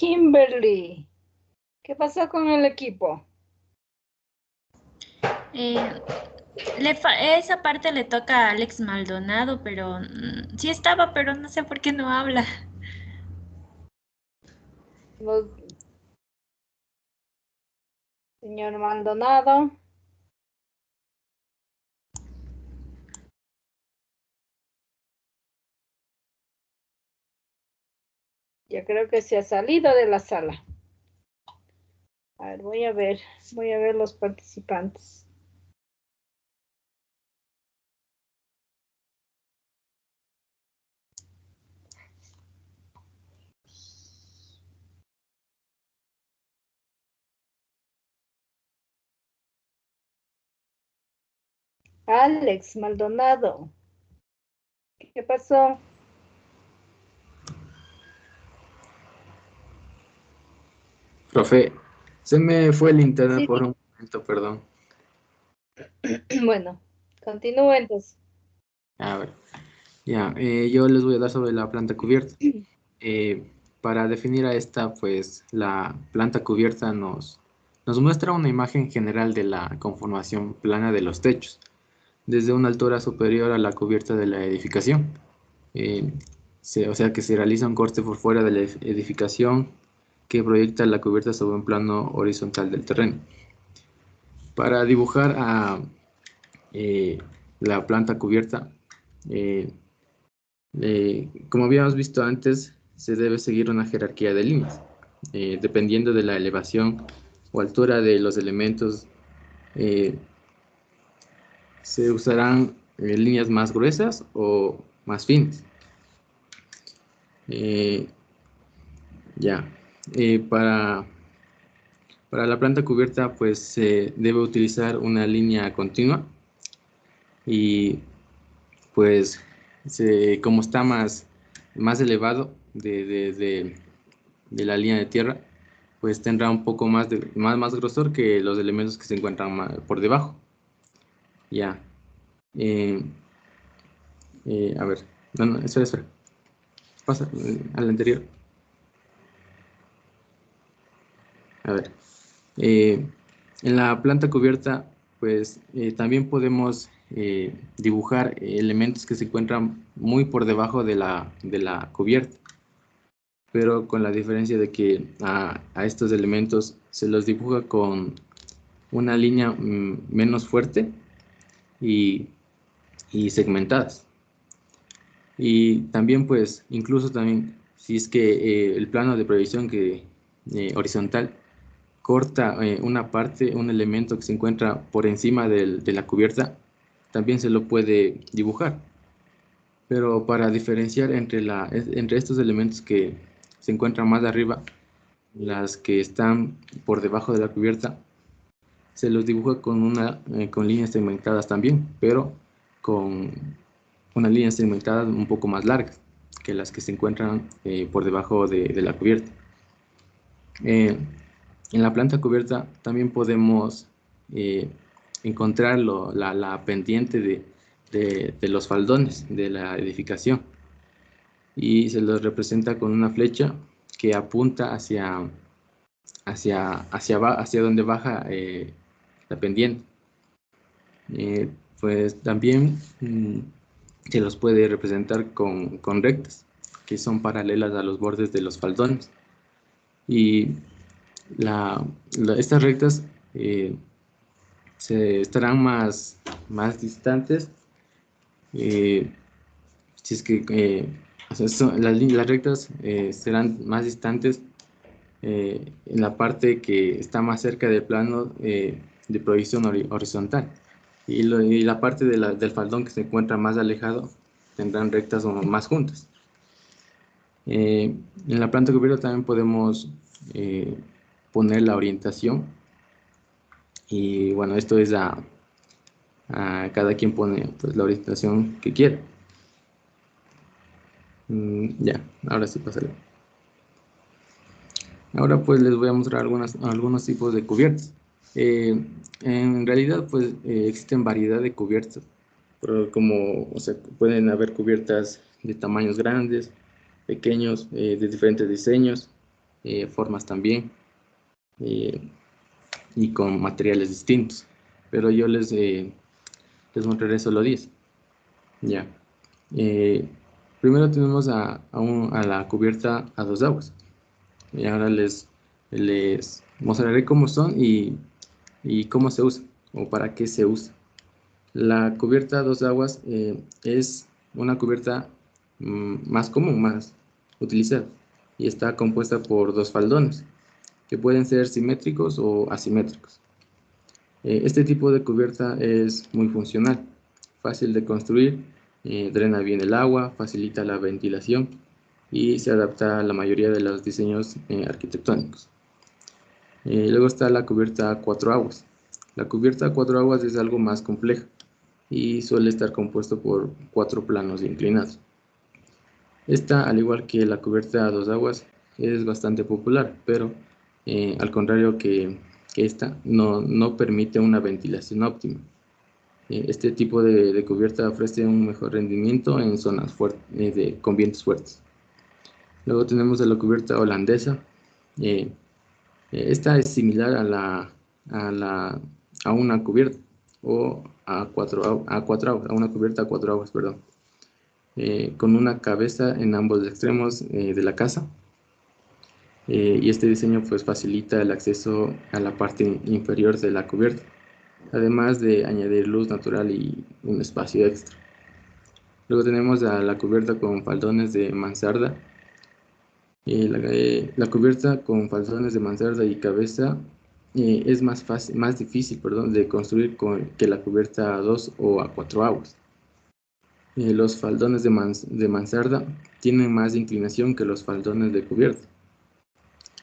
[SPEAKER 2] Kimberly, ¿qué pasó con el equipo?
[SPEAKER 3] Esa parte le toca a Alex Maldonado, pero sí estaba, pero no sé por qué no habla.
[SPEAKER 2] Señor Maldonado. Yo creo que se ha salido de la sala. A ver, voy a ver los participantes. Alex Maldonado, ¿qué pasó?
[SPEAKER 6] Profe, se me fue el internet
[SPEAKER 2] Sí,
[SPEAKER 6] por un momento, perdón.
[SPEAKER 2] bueno, continúa entonces.
[SPEAKER 6] A ver, ya, yo les voy a dar sobre la planta cubierta. Para definir a esta, pues la planta cubierta nos muestra una imagen general de la conformación plana de los techos, desde una altura superior a la cubierta de la edificación. O sea que se realiza un corte por fuera de la edificación que proyecta la cubierta sobre un plano horizontal del terreno. Para dibujar a la planta cubierta, como habíamos visto antes, se debe seguir una jerarquía de líneas. Dependiendo de la elevación o altura de los elementos, se usarán líneas más gruesas o más finas. Para la planta cubierta, pues se debe utilizar una línea continua y pues como está más elevado de la línea de tierra, pues tendrá un poco más grosor que los elementos que se encuentran por debajo. Ya. A ver, no, espera. Pasa al anterior. A ver. En la planta cubierta, pues también podemos dibujar elementos que se encuentran muy por debajo de la cubierta, pero con la diferencia de que a estos elementos se los dibuja con una línea menos fuerte y segmentadas. Y también, pues, incluso también, si es que el plano de proyección horizontal corta un elemento que se encuentra por encima de la cubierta, también se lo puede dibujar. Pero para diferenciar entre estos elementos que se encuentran más arriba, las que están por debajo de la cubierta, se los dibuja con líneas segmentadas también, pero con unas líneas segmentadas un poco más largas que las que se encuentran por debajo de la cubierta. En la planta cubierta también podemos encontrar la pendiente de los faldones de la edificación, y se los representa con una flecha que apunta hacia donde baja la pendiente. Pues también se los puede representar con rectas que son paralelas a los bordes de los faldones, y estas rectas estarán más distantes si es que las rectas serán más distantes en la parte que está más cerca del plano de proyección horizontal, y la parte del faldón que se encuentra más alejado tendrán rectas o más juntas. En la planta cubierta también podemos poner la orientación, y bueno, esto es a cada quien pone pues la orientación que quiera. Ya, ahora sí pasaré. Ahora pues les voy a mostrar algunos tipos de cubiertas. En realidad pues existen variedad de cubiertas, pero pueden haber cubiertas de tamaños grandes, pequeños, de diferentes diseños, formas también, y con materiales distintos, pero yo les mostraré solo 10. Ya. Primero tenemos a la cubierta a 2 aguas. Y ahora les mostraré cómo son y cómo se usa o para qué se usa. La cubierta a 2 aguas es una cubierta más común, más utilizada, y está compuesta por 2 faldones que pueden ser simétricos o asimétricos. Este tipo de cubierta es muy funcional, fácil de construir, drena bien el agua, facilita la ventilación y se adapta a la mayoría de los diseños arquitectónicos. Luego está la cubierta a 4 aguas. La cubierta a 4 aguas es algo más compleja y suele estar compuesto por 4 planos inclinados. Esta, al igual que la cubierta a 2 aguas, es bastante popular, pero al contrario que esta, no permite una ventilación óptima. Este tipo de cubierta ofrece un mejor rendimiento en zonas con vientos fuertes. Luego tenemos a la cubierta holandesa. Esta es similar a una cubierta o a una cubierta a 4 aguas, perdón. Con una cabeza en ambos extremos de la casa. Y este diseño pues facilita el acceso a la parte inferior de la cubierta, además de añadir luz natural y un espacio extra. Luego tenemos a la cubierta con faldones de mansarda. La cubierta con faldones de mansarda y cabeza es más difícil de construir que la cubierta a 2 o a 4 aguas. Los faldones de mansarda tienen más inclinación que los faldones de cubierta,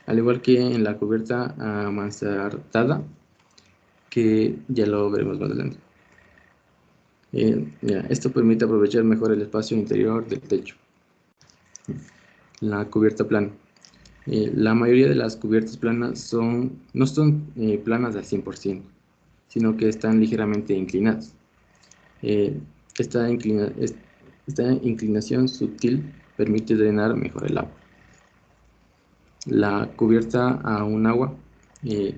[SPEAKER 6] al igual que en la cubierta mansardada, que ya lo veremos más adelante. Esto permite aprovechar mejor el espacio interior del techo. La cubierta plana. La mayoría de las cubiertas planas no son planas al 100%, sino que están ligeramente inclinadas. Esta inclinación sutil permite drenar mejor el agua. La cubierta a un agua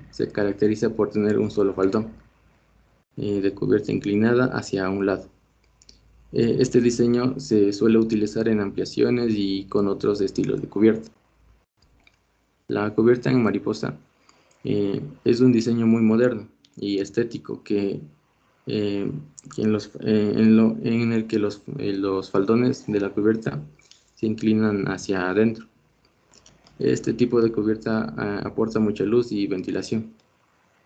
[SPEAKER 6] se caracteriza por tener un solo faldón de cubierta inclinada hacia un lado. Este diseño se suele utilizar en ampliaciones y con otros estilos de cubierta. La cubierta en mariposa es un diseño muy moderno y estético en el que los faldones de la cubierta se inclinan hacia adentro. Este tipo de cubierta aporta mucha luz y ventilación,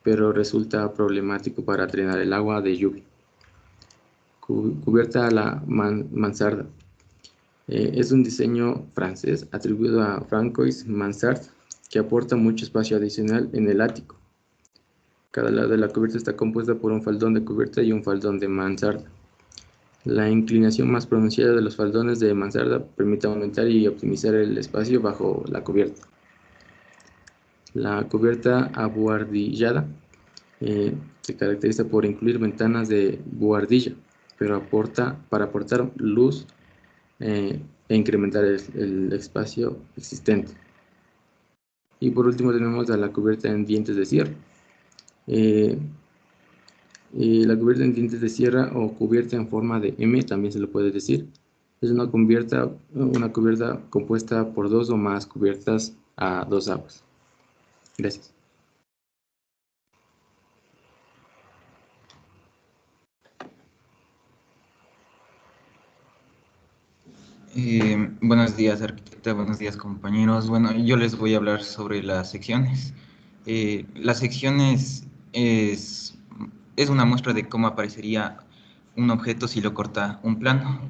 [SPEAKER 6] pero resulta problemático para drenar el agua de lluvia. Cubierta a la mansarda. Es un diseño francés atribuido a Francois Mansart, que aporta mucho espacio adicional en el ático. Cada lado de la cubierta está compuesta por un faldón de cubierta y un faldón de mansarda. La inclinación más pronunciada de los faldones de mansarda permite aumentar y optimizar el espacio bajo la cubierta. La cubierta abuhardillada se caracteriza por incluir ventanas de buhardilla, pero para aportar luz e incrementar el espacio existente. Y por último tenemos a la cubierta en dientes de sierra. La cubierta en dientes de sierra o cubierta en forma de M, también se lo puede decir. Es una cubierta compuesta por 2 o más cubiertas a 2 aguas. Gracias.
[SPEAKER 7] Buenos días, arquitecta, buenos días, compañeros. Bueno, yo les voy a hablar sobre las secciones. Las secciones es una muestra de cómo aparecería un objeto si lo corta un plano.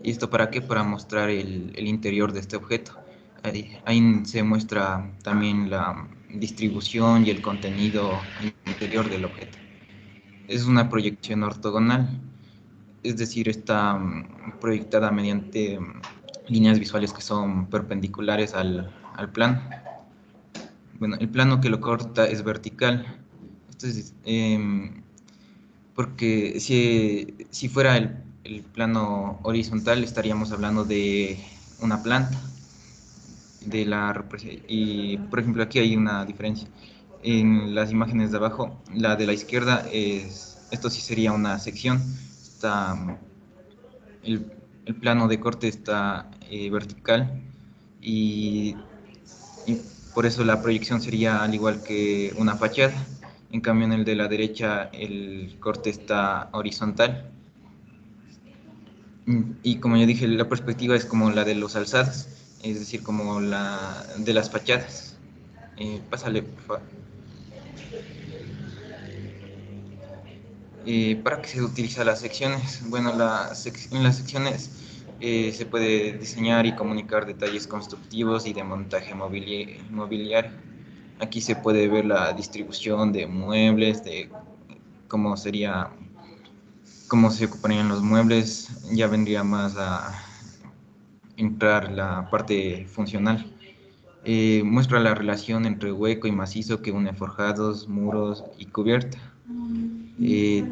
[SPEAKER 7] ¿Y esto para qué? Para mostrar el interior de este objeto. Ahí se muestra también la distribución y el contenido interior del objeto. Es una proyección ortogonal, es decir, está proyectada mediante líneas visuales que son perpendiculares al plano. Bueno, el plano que lo corta es vertical. Entonces, porque si fuera el plano horizontal, estaríamos hablando de una planta. Y, por ejemplo, aquí hay una diferencia. En las imágenes de abajo, la de la izquierda, esto sí sería una sección. El plano de corte está vertical y por eso la proyección sería al igual que una fachada. En cambio, en el de la derecha el corte está horizontal. Y como ya dije, la perspectiva es como la de los alzados, es decir, como la de las fachadas. Pásale, por favor. ¿Para qué se utilizan las secciones? Bueno, en las secciones se puede diseñar y comunicar detalles constructivos y de montaje mobiliario. Aquí se puede ver la distribución de muebles, de cómo se ocuparían los muebles. Ya vendría más a entrar la parte funcional. Muestra la relación entre hueco y macizo que une forjados, muros y cubierta.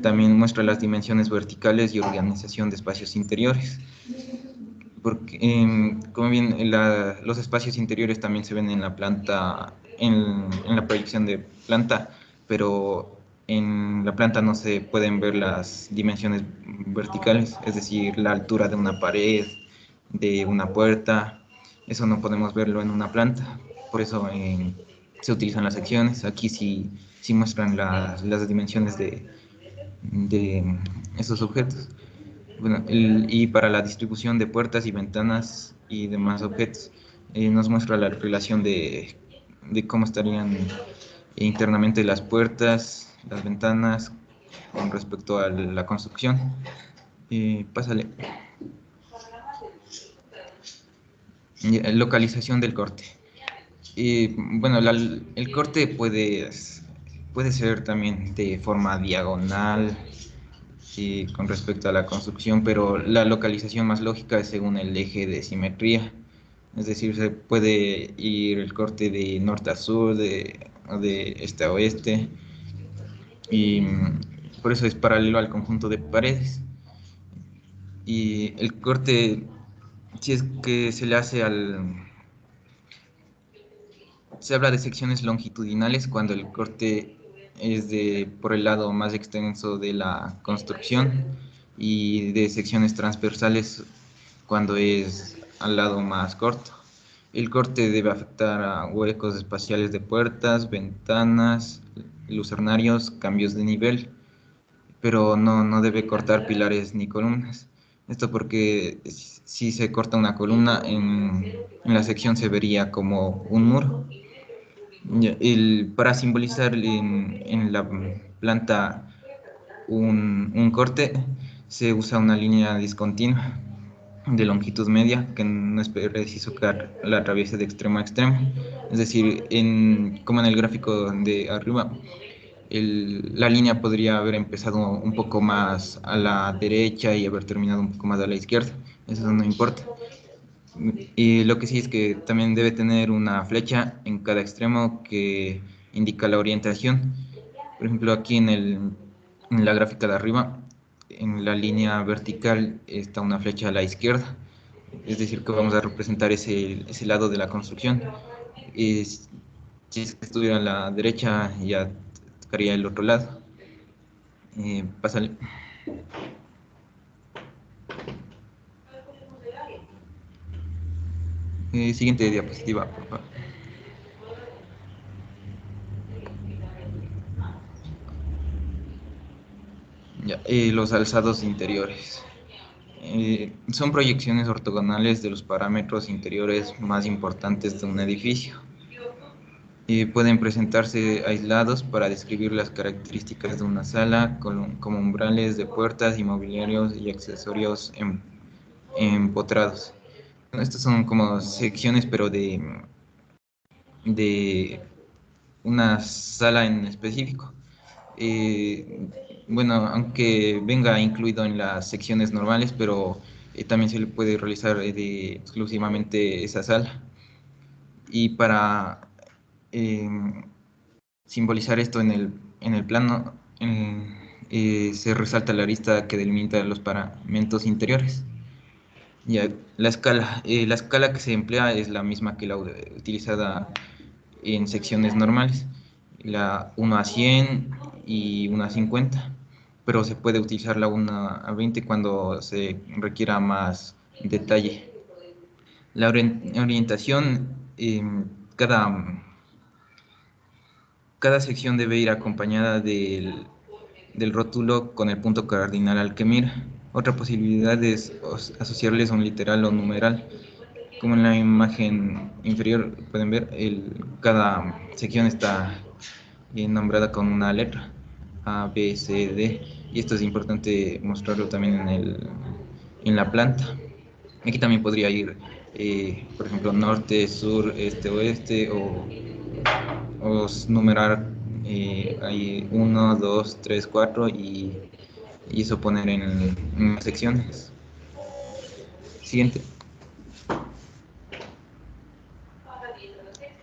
[SPEAKER 7] También muestra las dimensiones verticales y organización de espacios interiores. Porque, como bien, los espacios interiores también se ven en la planta, en la proyección de planta, pero en la planta no se pueden ver las dimensiones verticales, es decir, la altura de una pared, de una puerta. Eso no podemos verlo en una planta, por eso se utilizan las secciones. Aquí sí muestran las dimensiones de esos objetos. Bueno, y para la distribución de puertas y ventanas y demás objetos, nos muestra la relación de cómo estarían internamente las puertas, las ventanas con respecto a la construcción. Pásale. Localización del corte. Bueno, el corte puede ser también de forma diagonal, con respecto a la construcción, pero la localización más lógica es según el eje de simetría. Es decir, se puede ir el corte de norte a sur, de este a oeste, y por eso es paralelo al conjunto de paredes. Y el corte, si es que se le hace se habla de secciones longitudinales cuando el corte es por el lado más extenso de la construcción, y de secciones transversales cuando es al lado más corto. El corte debe afectar a huecos espaciales de puertas, ventanas, lucernarios, cambios de nivel, pero no debe cortar pilares ni columnas. Esto porque si se corta una columna, en la sección se vería como un muro. Para simbolizar en la planta un corte, se usa una línea discontinua de longitud media que no es preciso que la atraviese de extremo a extremo. Es decir, como en el gráfico de arriba, la línea podría haber empezado un poco más a la derecha y haber terminado un poco más a la izquierda. Eso no importa. Y lo que sí es que también debe tener una flecha en cada extremo que indica la orientación. Por ejemplo, aquí en la gráfica de arriba, en la línea vertical está una flecha a la izquierda. Es decir, que vamos a representar ese lado de la construcción. Si estuviera a la derecha, ya tocaría el otro lado. Pásale. Siguiente diapositiva, por favor. Ya, los alzados interiores. Son proyecciones ortogonales de los parámetros interiores más importantes de un edificio. Pueden presentarse aislados para describir las características de una sala, como umbrales de puertas y mobiliarios y accesorios empotrados. Estas son como secciones, pero de una sala en específico. Bueno, aunque venga incluido en las secciones normales, pero también se le puede realizar exclusivamente esa sala. Y para simbolizar esto en el plano, se resalta la arista que delimita los paramentos interiores. Ya, la escala que se emplea es la misma que la utilizada en secciones normales, la 1 a 100 y 1 a 50, pero se puede utilizar la 1 a 20 cuando se requiera más detalle. La orientación, cada sección debe ir acompañada del rótulo con el punto cardinal al que mira. Otra posibilidad es asociarles un literal o numeral. Como en la imagen inferior pueden ver, cada sección está nombrada con una letra, A, B, C, D, y esto es importante mostrarlo también en la planta. Aquí también podría ir, por ejemplo, norte, sur, este, oeste, o numerar ahí 1, 2, 3, 4 y eso poner en las secciones. Siguiente.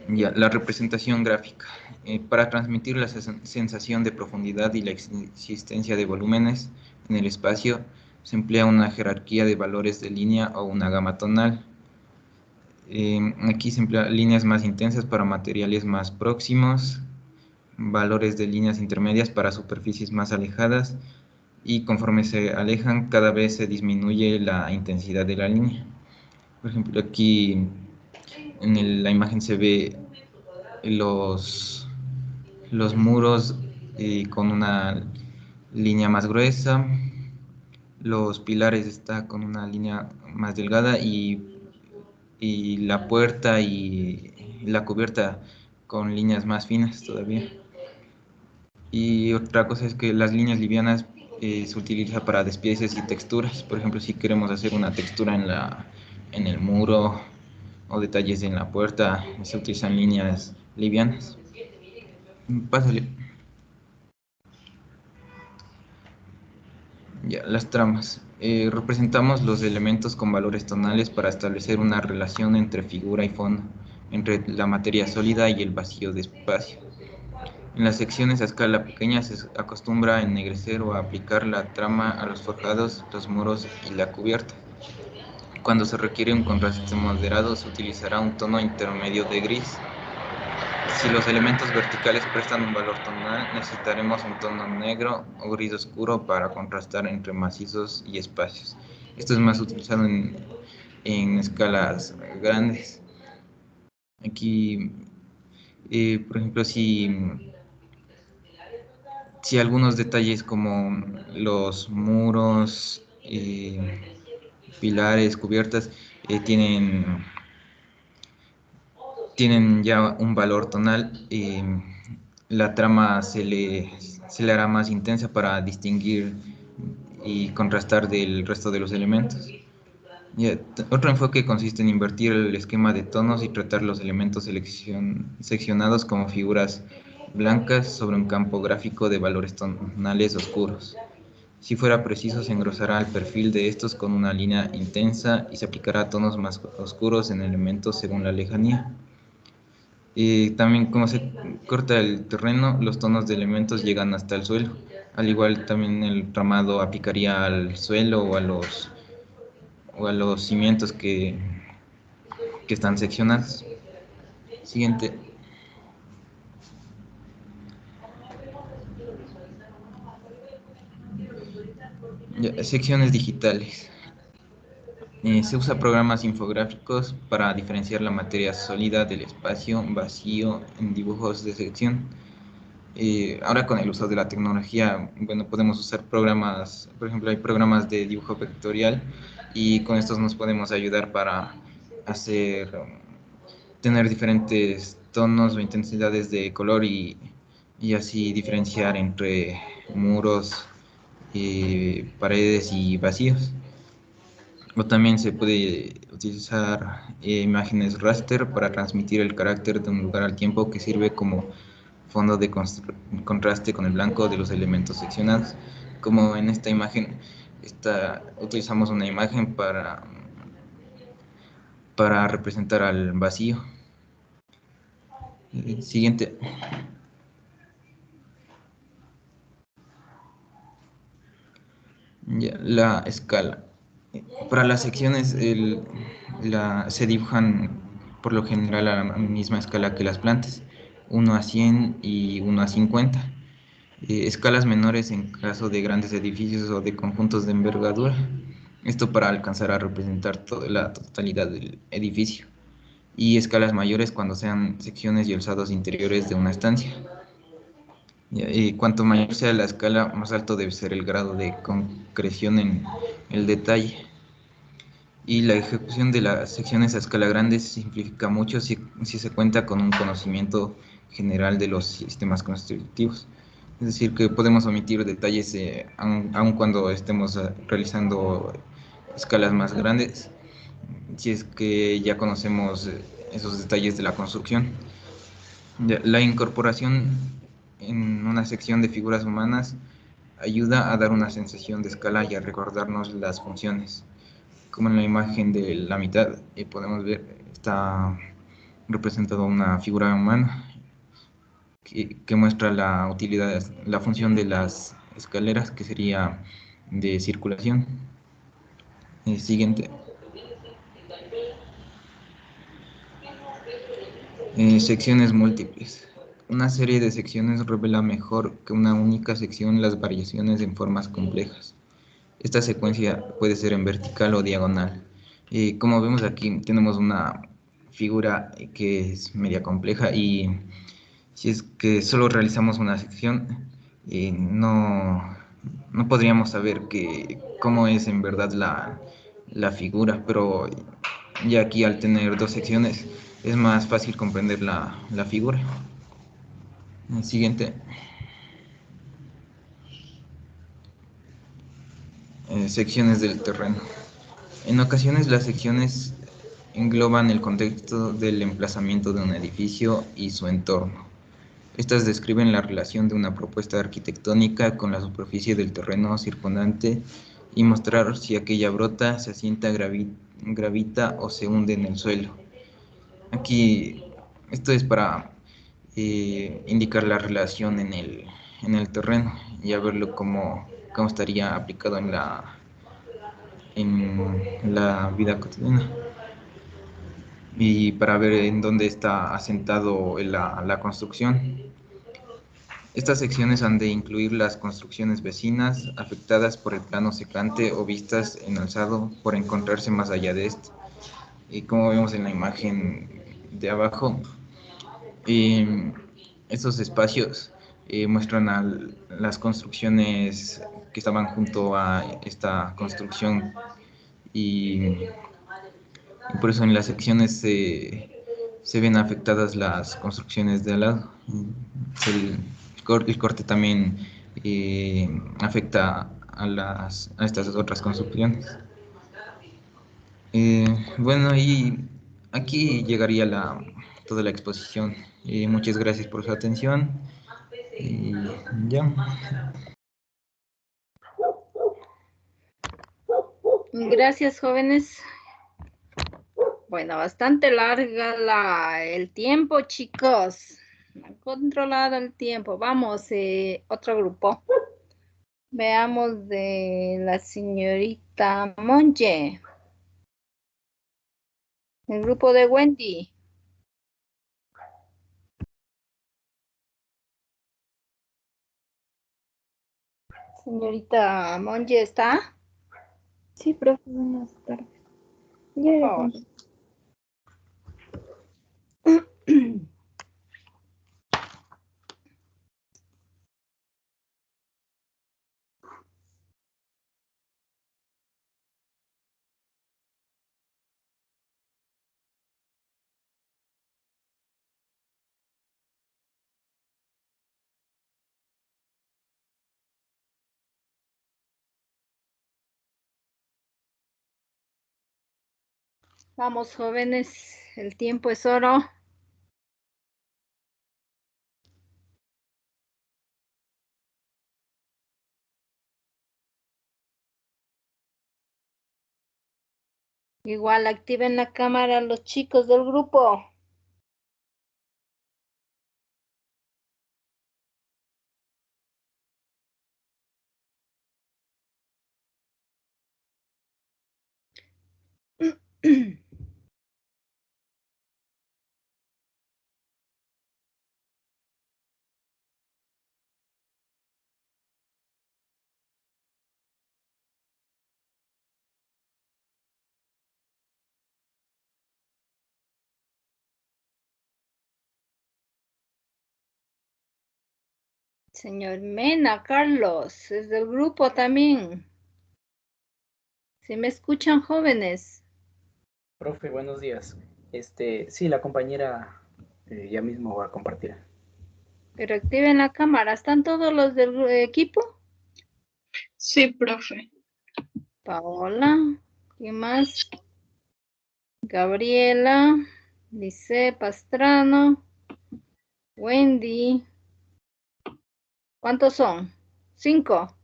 [SPEAKER 7] Ya, la representación gráfica. Para transmitir la sensación de profundidad y la existencia de volúmenes en el espacio, se emplea una jerarquía de valores de línea o una gama tonal. Aquí se emplean líneas más intensas para materiales más próximos, valores de líneas intermedias para superficies más alejadas, y conforme se alejan cada vez se disminuye la intensidad de la línea. Por ejemplo, aquí en la imagen se ve los muros con una línea más gruesa, los pilares está con una línea más delgada y la puerta y la cubierta con líneas más finas todavía. Y otra cosa es que las líneas livianas se utiliza para despieces y texturas. Por ejemplo, si queremos hacer una textura en el muro o detalles en la puerta, se utilizan líneas livianas. Pásale. Ya, las tramas. Representamos los elementos con valores tonales para establecer una relación entre figura y fondo, entre la materia sólida y el vacío de espacio. En las secciones a escala pequeña se acostumbra a ennegrecer o a aplicar la trama a los forjados, los muros y la cubierta. Cuando se requiere un contraste moderado, se utilizará un tono intermedio de gris. Si los elementos verticales prestan un valor tonal, necesitaremos un tono negro o gris oscuro para contrastar entre macizos y espacios. Esto es más utilizado en escalas grandes. Aquí, por ejemplo, si algunos detalles como los muros, pilares, cubiertas, tienen ya un valor tonal, la trama se le hará más intensa para distinguir y contrastar del resto de los elementos. Otro enfoque consiste en invertir el esquema de tonos y tratar los elementos seccionados como figuras blancas sobre un campo gráfico de valores tonales oscuros. Si fuera preciso, se engrosará el perfil de estos con una línea intensa y se aplicará tonos más oscuros en elementos según la lejanía. También, como se corta el terreno, los tonos de elementos llegan hasta el suelo. Al igual, también el tramado aplicaría al suelo o a los cimientos que están seccionados. Siguiente. Secciones digitales. Se usa programas infográficos para diferenciar la materia sólida del espacio vacío en dibujos de sección. Ahora con el uso de la tecnología, bueno, podemos usar programas, por ejemplo, hay programas de dibujo vectorial y con estos nos podemos ayudar para tener diferentes tonos o intensidades de color y así diferenciar entre muros, paredes y vacíos. O también se puede utilizar imágenes raster para transmitir el carácter de un lugar al tiempo, que sirve como fondo de contraste con el blanco de los elementos seccionados. Como en esta imagen, utilizamos una imagen para representar al vacío. Siguiente. La escala. Para las secciones se dibujan por lo general a la misma escala que las plantas, 1 a 100 y 1 a 50. Escalas menores en caso de grandes edificios o de conjuntos de envergadura. Esto para alcanzar a representar la totalidad del edificio. Y escalas mayores cuando sean secciones y alzados interiores de una estancia. Cuanto mayor sea la escala, más alto debe ser el grado de concreción en el detalle. Y la ejecución de las secciones a escala grande se simplifica mucho si se cuenta con un conocimiento general de los sistemas constructivos. Es decir, que podemos omitir detalles aun cuando estemos realizando escalas más grandes, si es que ya conocemos esos detalles de la construcción. La incorporación en una sección de figuras humanas ayuda a dar una sensación de escala y a recordarnos las funciones. Como en la imagen de la mitad, podemos ver, está representada una figura humana que muestra la utilidad, la función de las escaleras, que sería de circulación. Siguiente. Secciones múltiples. Una serie de secciones revela mejor que una única sección las variaciones en formas complejas. Esta secuencia puede ser en vertical o diagonal. Como vemos aquí, tenemos una figura que es media compleja, y si es que solo realizamos una sección, no podríamos saber cómo es en verdad la figura, pero ya aquí, al tener dos secciones, es más fácil comprender la figura. El siguiente. Secciones del terreno. En ocasiones las secciones engloban el contexto del emplazamiento de un edificio y su entorno. Estas describen la relación de una propuesta arquitectónica con la superficie del terreno circundante y mostrar si aquella brota, se asienta, gravita o se hunde en el suelo. Aquí, esto es para indicar la relación en el terreno, y a verlo cómo estaría aplicado en la vida cotidiana, y para ver en dónde está asentado la construcción. Estas secciones han de incluir las construcciones vecinas afectadas por el plano secante o vistas en alzado por encontrarse más allá de este. Y como vemos en la imagen de abajo, estos espacios muestran las construcciones que estaban junto a esta construcción, y por eso en las secciones se ven afectadas las construcciones de al lado. El corte también afecta a estas otras construcciones. Bueno, y aquí llegaría toda la exposición. Muchas gracias por su atención. Y ya.
[SPEAKER 2] Gracias, jóvenes. Bueno, bastante larga el tiempo, chicos. Han controlado el tiempo. Vamos, otro grupo. Veamos de la señorita Monge. El grupo de Wendy. Señorita Monge, ¿está?
[SPEAKER 8] Sí, profe, buenas tardes.
[SPEAKER 2] Oh. Vamos, jóvenes, el tiempo es oro. Igual activen la cámara los chicos del grupo. Señor Mena, Carlos, es del grupo también. ¿Sí me escuchan, jóvenes?
[SPEAKER 9] Profe, buenos días. Sí, la compañera ya mismo va a compartir.
[SPEAKER 2] Pero activen la cámara. ¿Están todos los del equipo?
[SPEAKER 8] Sí, profe.
[SPEAKER 2] Paola, ¿quién más? Gabriela, Lice Pastrano, Wendy. ¿Cuántos son? 5.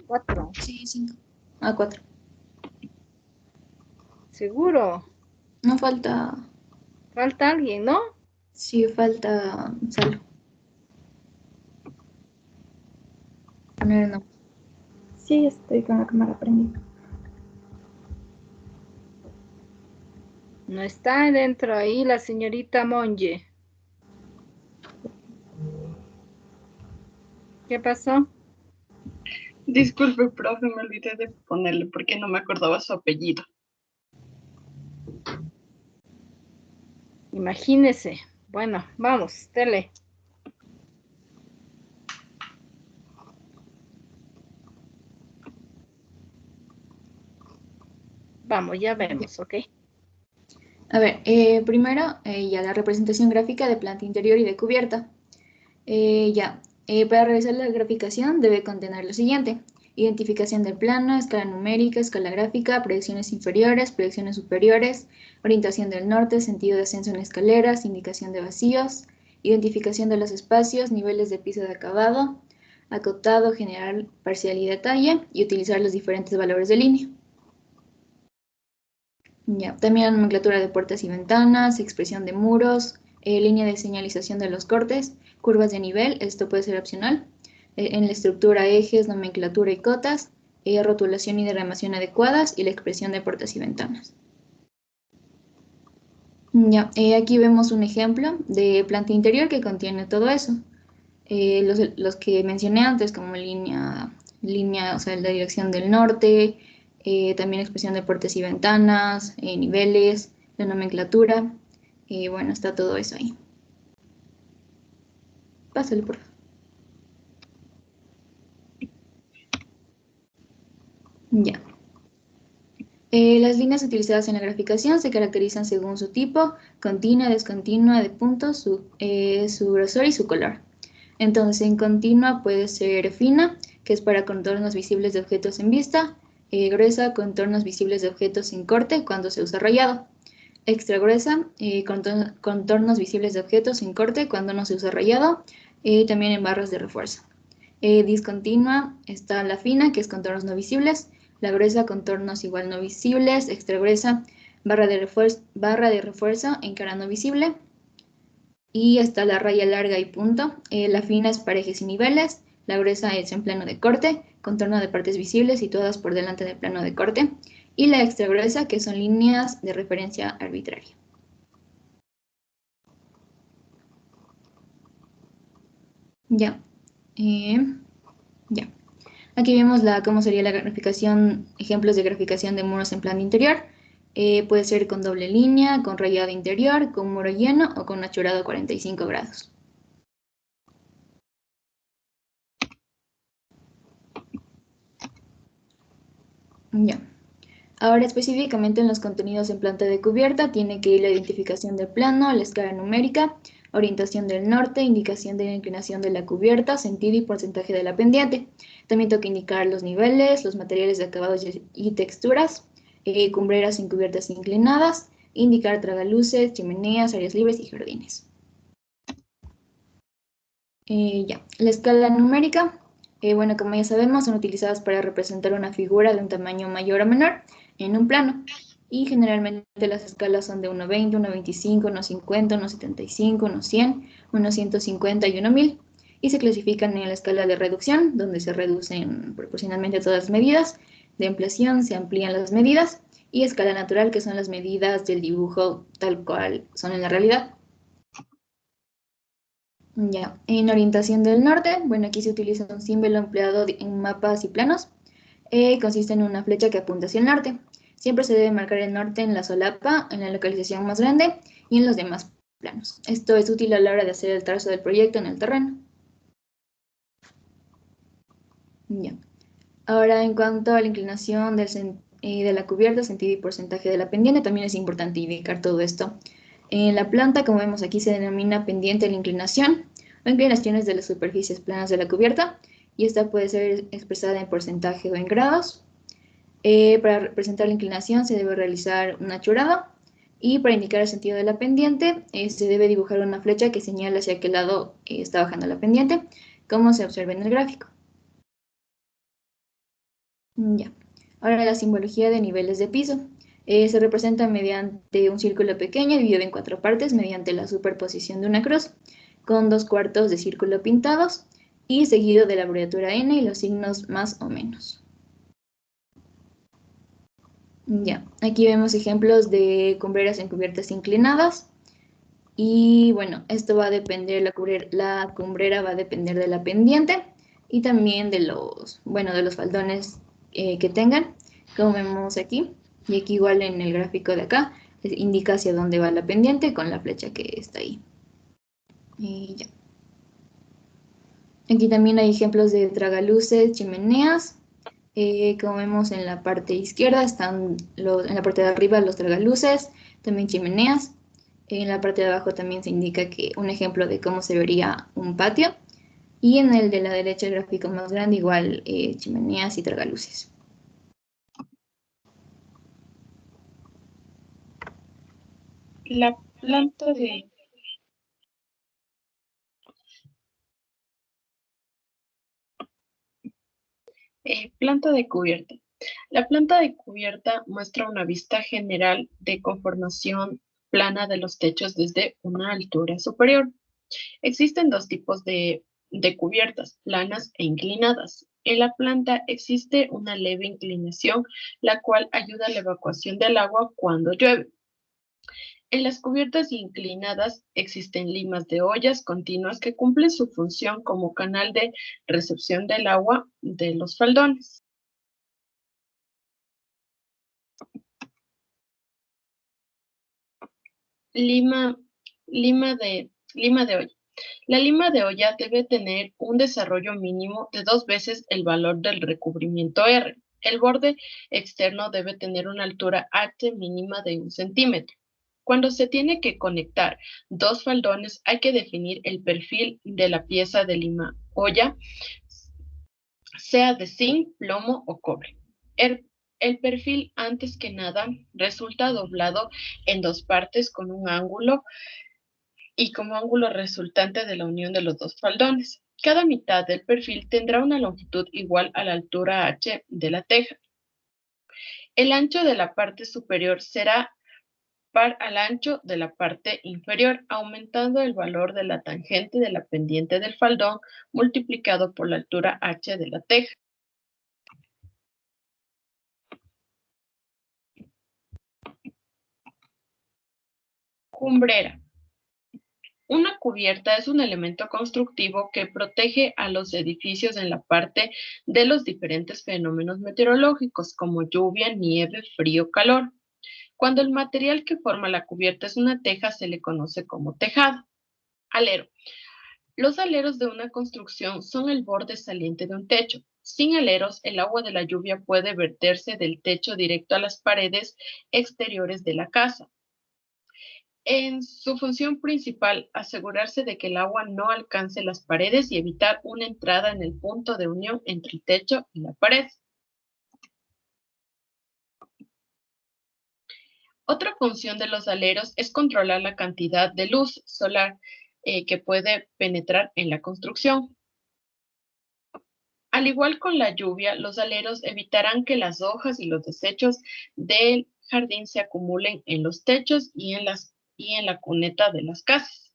[SPEAKER 2] 4.
[SPEAKER 8] Sí, 5. 4.
[SPEAKER 2] ¿Seguro?
[SPEAKER 8] No falta
[SPEAKER 2] Falta alguien, ¿no?
[SPEAKER 8] Sí, falta Salo. Poner no. Sí, estoy con la cámara prendida.
[SPEAKER 2] No está dentro ahí la señorita Monje. ¿Qué pasó?
[SPEAKER 8] Disculpe, profe, me olvidé de ponerle porque no me acordaba su apellido.
[SPEAKER 2] Imagínese. Bueno, vamos, dele. Vamos, ya vemos, ¿ok?
[SPEAKER 8] A ver, primero ya la representación gráfica de planta interior y de cubierta. Para realizar la graficación debe contener lo siguiente: identificación del plano, escala numérica, escala gráfica, proyecciones inferiores, proyecciones superiores, orientación del norte, sentido de ascenso en escaleras, indicación de vacíos, identificación de los espacios, niveles de piso de acabado, acotado, general, parcial y detalle, y utilizar los diferentes valores de línea. También la nomenclatura de puertas y ventanas, expresión de muros, línea de señalización de los cortes, curvas de nivel, esto puede ser opcional, en la estructura, ejes, nomenclatura y cotas, rotulación y derramación adecuadas y la expresión de puertas y ventanas. Aquí vemos un ejemplo de planta interior que contiene todo eso. Los que mencioné antes, como línea, o sea, la dirección del norte, también expresión de puertas y ventanas, niveles, la nomenclatura, bueno, está todo eso ahí. Pásale, por favor. Ya. Las líneas utilizadas en la graficación se caracterizan según su tipo, continua, descontinua, de puntos, su grosor y su color. Entonces, en continua puede ser fina, que es para contornos visibles de objetos en vista, gruesa, contornos visibles de objetos sin corte cuando se usa rayado. Extra gruesa, contornos visibles de objetos sin corte cuando no se usa rayado, también en barras de refuerzo. Discontinua está la fina, que es contornos no visibles, la gruesa, contornos igual no visibles, extra gruesa, barra de refuerzo en cara no visible, y está la raya larga y punto. La fina es para ejes y niveles, la gruesa es en plano de corte, contorno de partes visibles situadas por delante del plano de corte, y la extra gruesa, que son líneas de referencia arbitraria. Aquí vemos cómo sería la graficación, ejemplos de graficación de muros en plano interior. Puede ser con doble línea, con rayado interior, con muro lleno o con achurado a 45 grados. Ahora específicamente en los contenidos en planta de cubierta tiene que ir la identificación del plano, la escala numérica, orientación del norte, indicación de la inclinación de la cubierta, sentido y porcentaje de la pendiente. También toca indicar los niveles, los materiales de acabados y texturas, cumbreras en cubiertas inclinadas, indicar tragaluces, chimeneas, áreas libres y jardines. La escala numérica, bueno, como ya sabemos, son utilizadas para representar una figura de un tamaño mayor o menor en un plano. Y generalmente las escalas son de 1,20, 1,25, 1,50, 1,75, 1,100, 1,150 y 1,1000. Y se clasifican en la escala de reducción, donde se reducen proporcionalmente todas las medidas. De ampliación se amplían las medidas. Y escala natural, que son las medidas del dibujo tal cual son en la realidad. En orientación del norte, bueno, aquí se utiliza un símbolo empleado en mapas y planos. Consiste en una flecha que apunta hacia el norte. Siempre se debe marcar el norte en la solapa, en la localización más grande y en los demás planos. Esto es útil a la hora de hacer el trazo del proyecto en el terreno. Ahora, en cuanto a la inclinación de la cubierta, sentido y porcentaje de la pendiente, también es importante indicar todo esto. En la planta, como vemos aquí, se denomina pendiente la inclinación o inclinaciones de las superficies planas de la cubierta, y esta puede ser expresada en porcentaje o en grados. Para representar la inclinación se debe realizar un achurado, y para indicar el sentido de la pendiente se debe dibujar una flecha que señala hacia qué lado está bajando la pendiente, como se observa en el gráfico. Ahora la simbología de niveles de piso. Se representa mediante un círculo pequeño dividido en 4 partes mediante la superposición de una cruz, con 2/4 de círculo pintados y seguido de la abreviatura N y los signos más o menos. Ya, aquí vemos ejemplos de cumbreras en cubiertas inclinadas. Y bueno, esto va a depender, la cumbrera va a depender de la pendiente y también de los faldones que tengan, como vemos aquí. Y aquí igual en el gráfico de acá, indica hacia dónde va la pendiente con la flecha que está ahí. Y ya. Aquí también hay ejemplos de tragaluces, chimeneas. Como vemos en la parte izquierda están en la parte de arriba los tragaluces, también chimeneas. En la parte de abajo también se indica que un ejemplo de cómo se vería un patio. Y en el de la derecha, el gráfico más grande, igual chimeneas y tragaluces.
[SPEAKER 10] La planta de planta de cubierta. La planta de cubierta muestra una vista general de conformación plana de los techos desde una altura superior. Existen dos tipos de cubiertas, planas e inclinadas. En la planta existe una leve inclinación, la cual ayuda a la evacuación del agua cuando llueve. En las cubiertas inclinadas existen limas de ollas continuas que cumplen su función como canal de recepción del agua de los faldones. Lima de olla. La lima de olla debe tener un desarrollo mínimo de 2 veces el valor del recubrimiento R. El borde externo debe tener una altura H mínima de 1 centímetro. Cuando se tiene que conectar dos faldones, hay que definir el perfil de la pieza de lima olla, sea de zinc, plomo o cobre. El perfil, antes que nada, resulta doblado en 2 partes con un ángulo y como ángulo resultante de la unión de los dos faldones. Cada mitad del perfil tendrá una longitud igual a la altura H de la teja. El ancho de la parte superior será par al ancho de la parte inferior, aumentando el valor de la tangente de la pendiente del faldón multiplicado por la altura H de la teja. Cumbrera. Una cubierta es un elemento constructivo que protege a los edificios en la parte de los diferentes fenómenos meteorológicos como lluvia, nieve, frío, calor. Cuando el material que forma la cubierta es una teja, se le conoce como tejado. Alero. Los aleros de una construcción son el borde saliente de un techo. Sin aleros, el agua de la lluvia puede verterse del techo directo a las paredes exteriores de la casa. En su función principal, asegurarse de que el agua no alcance las paredes y evitar una entrada en el punto de unión entre el techo y la pared. Otra función de los aleros es controlar la cantidad de luz solar que puede penetrar en la construcción. Al igual con la lluvia, los aleros evitarán que las hojas y los desechos del jardín se acumulen en los techos y en la cuneta de las casas.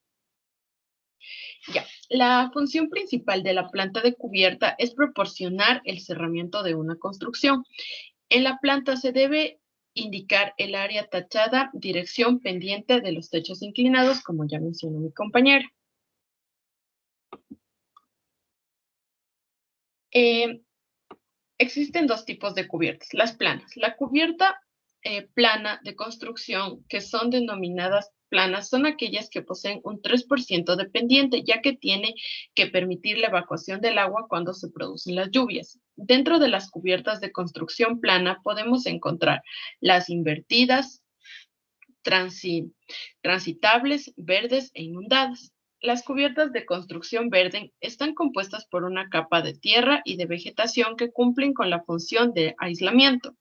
[SPEAKER 10] Ya, la función principal de la planta de cubierta es proporcionar el cerramiento de una construcción. En la planta se debe indicar el área tachada, dirección pendiente de los techos inclinados, como ya mencionó mi compañera. Existen dos tipos de cubiertas, las planas. La cubierta plana de construcción, que son denominadas planas, son aquellas que poseen un 3% de pendiente, ya que tiene que permitir la evacuación del agua cuando se producen las lluvias. Dentro de las cubiertas de construcción plana podemos encontrar las invertidas, transitables, verdes e inundadas. Las cubiertas de construcción verde están compuestas por una capa de tierra y de vegetación que cumplen con la función de aislamiento.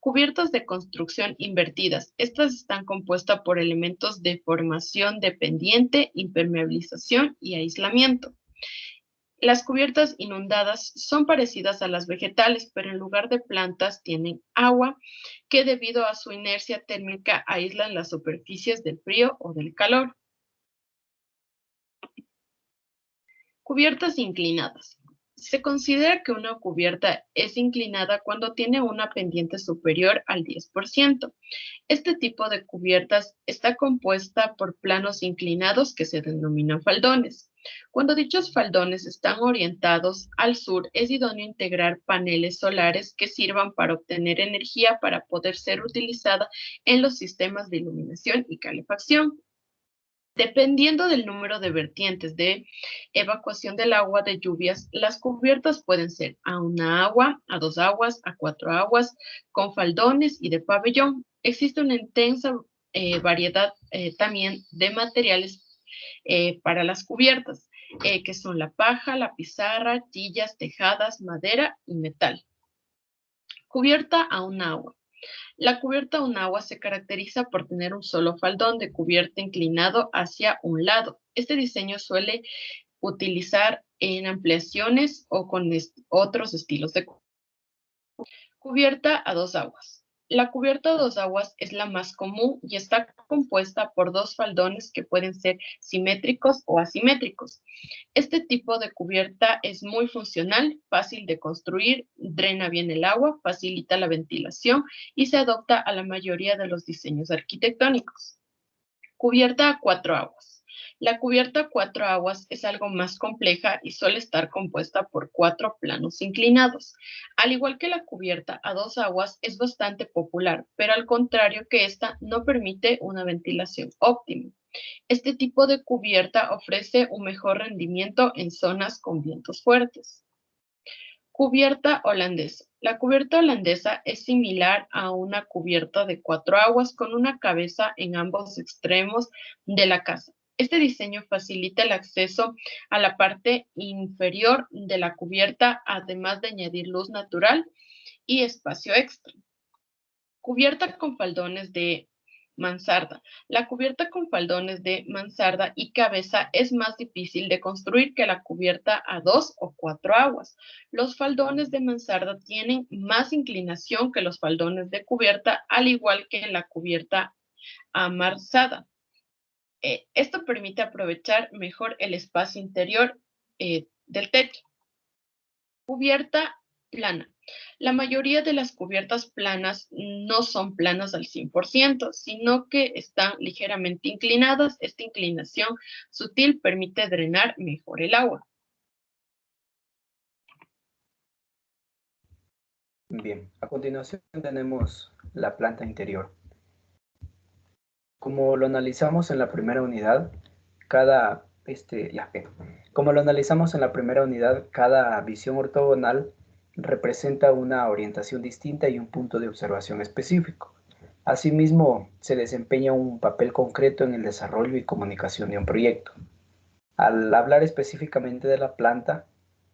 [SPEAKER 10] Cubiertas de construcción invertidas. Estas están compuestas por elementos de formación de pendiente, impermeabilización y aislamiento. Las cubiertas inundadas son parecidas a las vegetales, pero en lugar de plantas tienen agua que debido a su inercia térmica aíslan las superficies del frío o del calor. Cubiertas inclinadas. Se considera que una cubierta es inclinada cuando tiene una pendiente superior al 10%. Este tipo de cubiertas está compuesta por planos inclinados que se denominan faldones. Cuando dichos faldones están orientados al sur, es idóneo integrar paneles solares que sirvan para obtener energía para poder ser utilizada en los sistemas de iluminación y calefacción. Dependiendo del número de vertientes de evacuación del agua de lluvias, las cubiertas pueden ser a una agua, a 2 aguas, a 4 aguas, con faldones y de pabellón. Existe una intensa variedad también de materiales para las cubiertas, que son la paja, la pizarra, tillas, tejadas, madera y metal. Cubierta a un agua. La cubierta a un agua se caracteriza por tener un solo faldón de cubierta inclinado hacia un lado. Este diseño suele utilizar en ampliaciones o con otros estilos de cubierta a 2 aguas. La cubierta a 2 aguas es la más común y está compuesta por 2 faldones que pueden ser simétricos o asimétricos. Este tipo de cubierta es muy funcional, fácil de construir, drena bien el agua, facilita la ventilación y se adopta a la mayoría de los diseños arquitectónicos. Cubierta a 4 aguas. La cubierta a 4 aguas es algo más compleja y suele estar compuesta por 4 planos inclinados. Al igual que la cubierta a 2 aguas es bastante popular, pero al contrario que esta no permite una ventilación óptima. Este tipo de cubierta ofrece un mejor rendimiento en zonas con vientos fuertes. Cubierta holandesa. La cubierta holandesa es similar a una cubierta de 4 aguas con una cabeza en ambos extremos de la casa. Este diseño facilita el acceso a la parte inferior de la cubierta, además de añadir luz natural y espacio extra. Cubierta con faldones de mansarda. La cubierta con faldones de mansarda y cabeza es más difícil de construir que la cubierta a 2 o 4 aguas. Los faldones de mansarda tienen más inclinación que los faldones de cubierta, al igual que en la cubierta amarzada. Esto permite aprovechar mejor el espacio interior del techo. Cubierta plana. La mayoría de las cubiertas planas no son planas al 100%, sino que están ligeramente inclinadas. Esta inclinación sutil permite drenar mejor el agua.
[SPEAKER 9] Bien, a continuación tenemos la planta interior. Como lo analizamos en la primera unidad, cada visión ortogonal representa una orientación distinta y un punto de observación específico. Asimismo, se desempeña un papel concreto en el desarrollo y comunicación de un proyecto. Al hablar específicamente de la planta,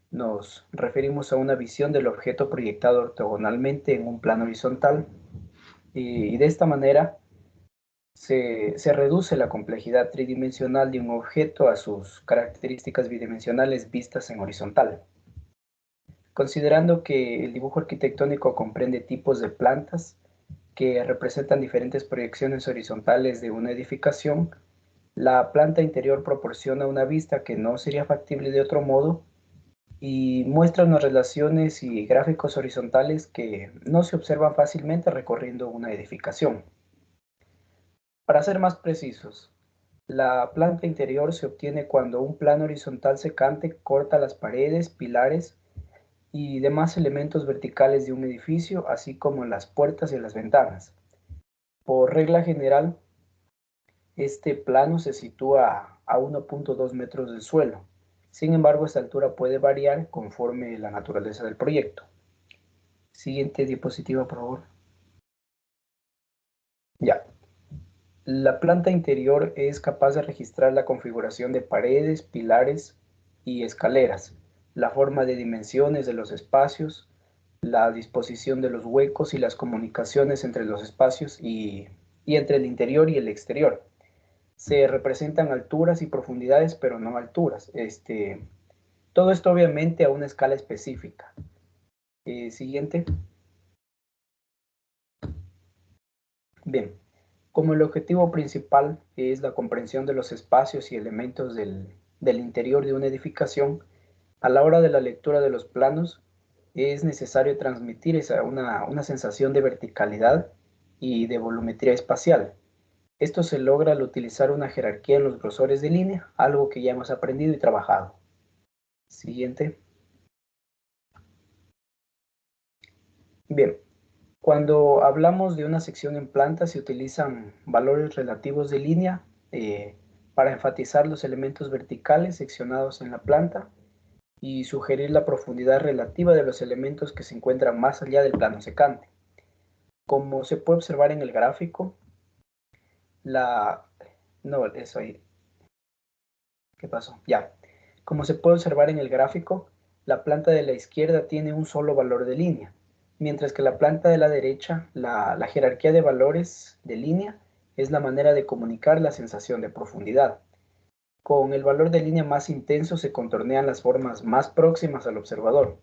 [SPEAKER 9] nos referimos a una visión del objeto proyectado ortogonalmente en un plano horizontal y de esta manera se reduce la complejidad tridimensional de un objeto a sus características bidimensionales vistas en horizontal. Considerando que el dibujo arquitectónico comprende tipos de plantas que representan diferentes proyecciones horizontales de una edificación, la planta interior proporciona una vista que no sería factible de otro modo y muestra unas relaciones y gráficos horizontales que no se observan fácilmente recorriendo una edificación. Para ser más precisos, la planta interior se obtiene cuando un plano horizontal secante corta las paredes, pilares y demás elementos verticales de un edificio, así como las puertas y las ventanas. Por regla general, este plano se sitúa a 1.2 metros del suelo. Sin embargo, esta altura puede variar conforme la naturaleza del proyecto. Siguiente diapositiva, por favor. Ya. La planta interior es capaz de registrar la configuración de paredes, pilares y escaleras, la forma de dimensiones de los espacios, la disposición de los huecos y las comunicaciones entre los espacios y entre el interior y el exterior. Se representan alturas y profundidades, pero no alturas. Todo esto obviamente a una escala específica. Siguiente. Bien, como el objetivo principal es la comprensión de los espacios y elementos del interior de una edificación, a la hora de la lectura de los planos es necesario transmitir una sensación de verticalidad y de volumetría espacial. Esto se logra al utilizar una jerarquía en los grosores de línea, algo que ya hemos aprendido y trabajado. Siguiente. Bien, cuando hablamos de una sección en planta se utilizan valores relativos de línea para enfatizar los elementos verticales seccionados en la planta y sugerir la profundidad relativa de los elementos que se encuentran más allá del plano secante. Como se puede observar en el gráfico, Como se puede observar en el gráfico, la planta de la izquierda tiene un solo valor de línea, mientras que la planta de la derecha, la jerarquía de valores de línea es la manera de comunicar la sensación de profundidad. Con el valor de línea más intenso se contornean las formas más próximas al observador.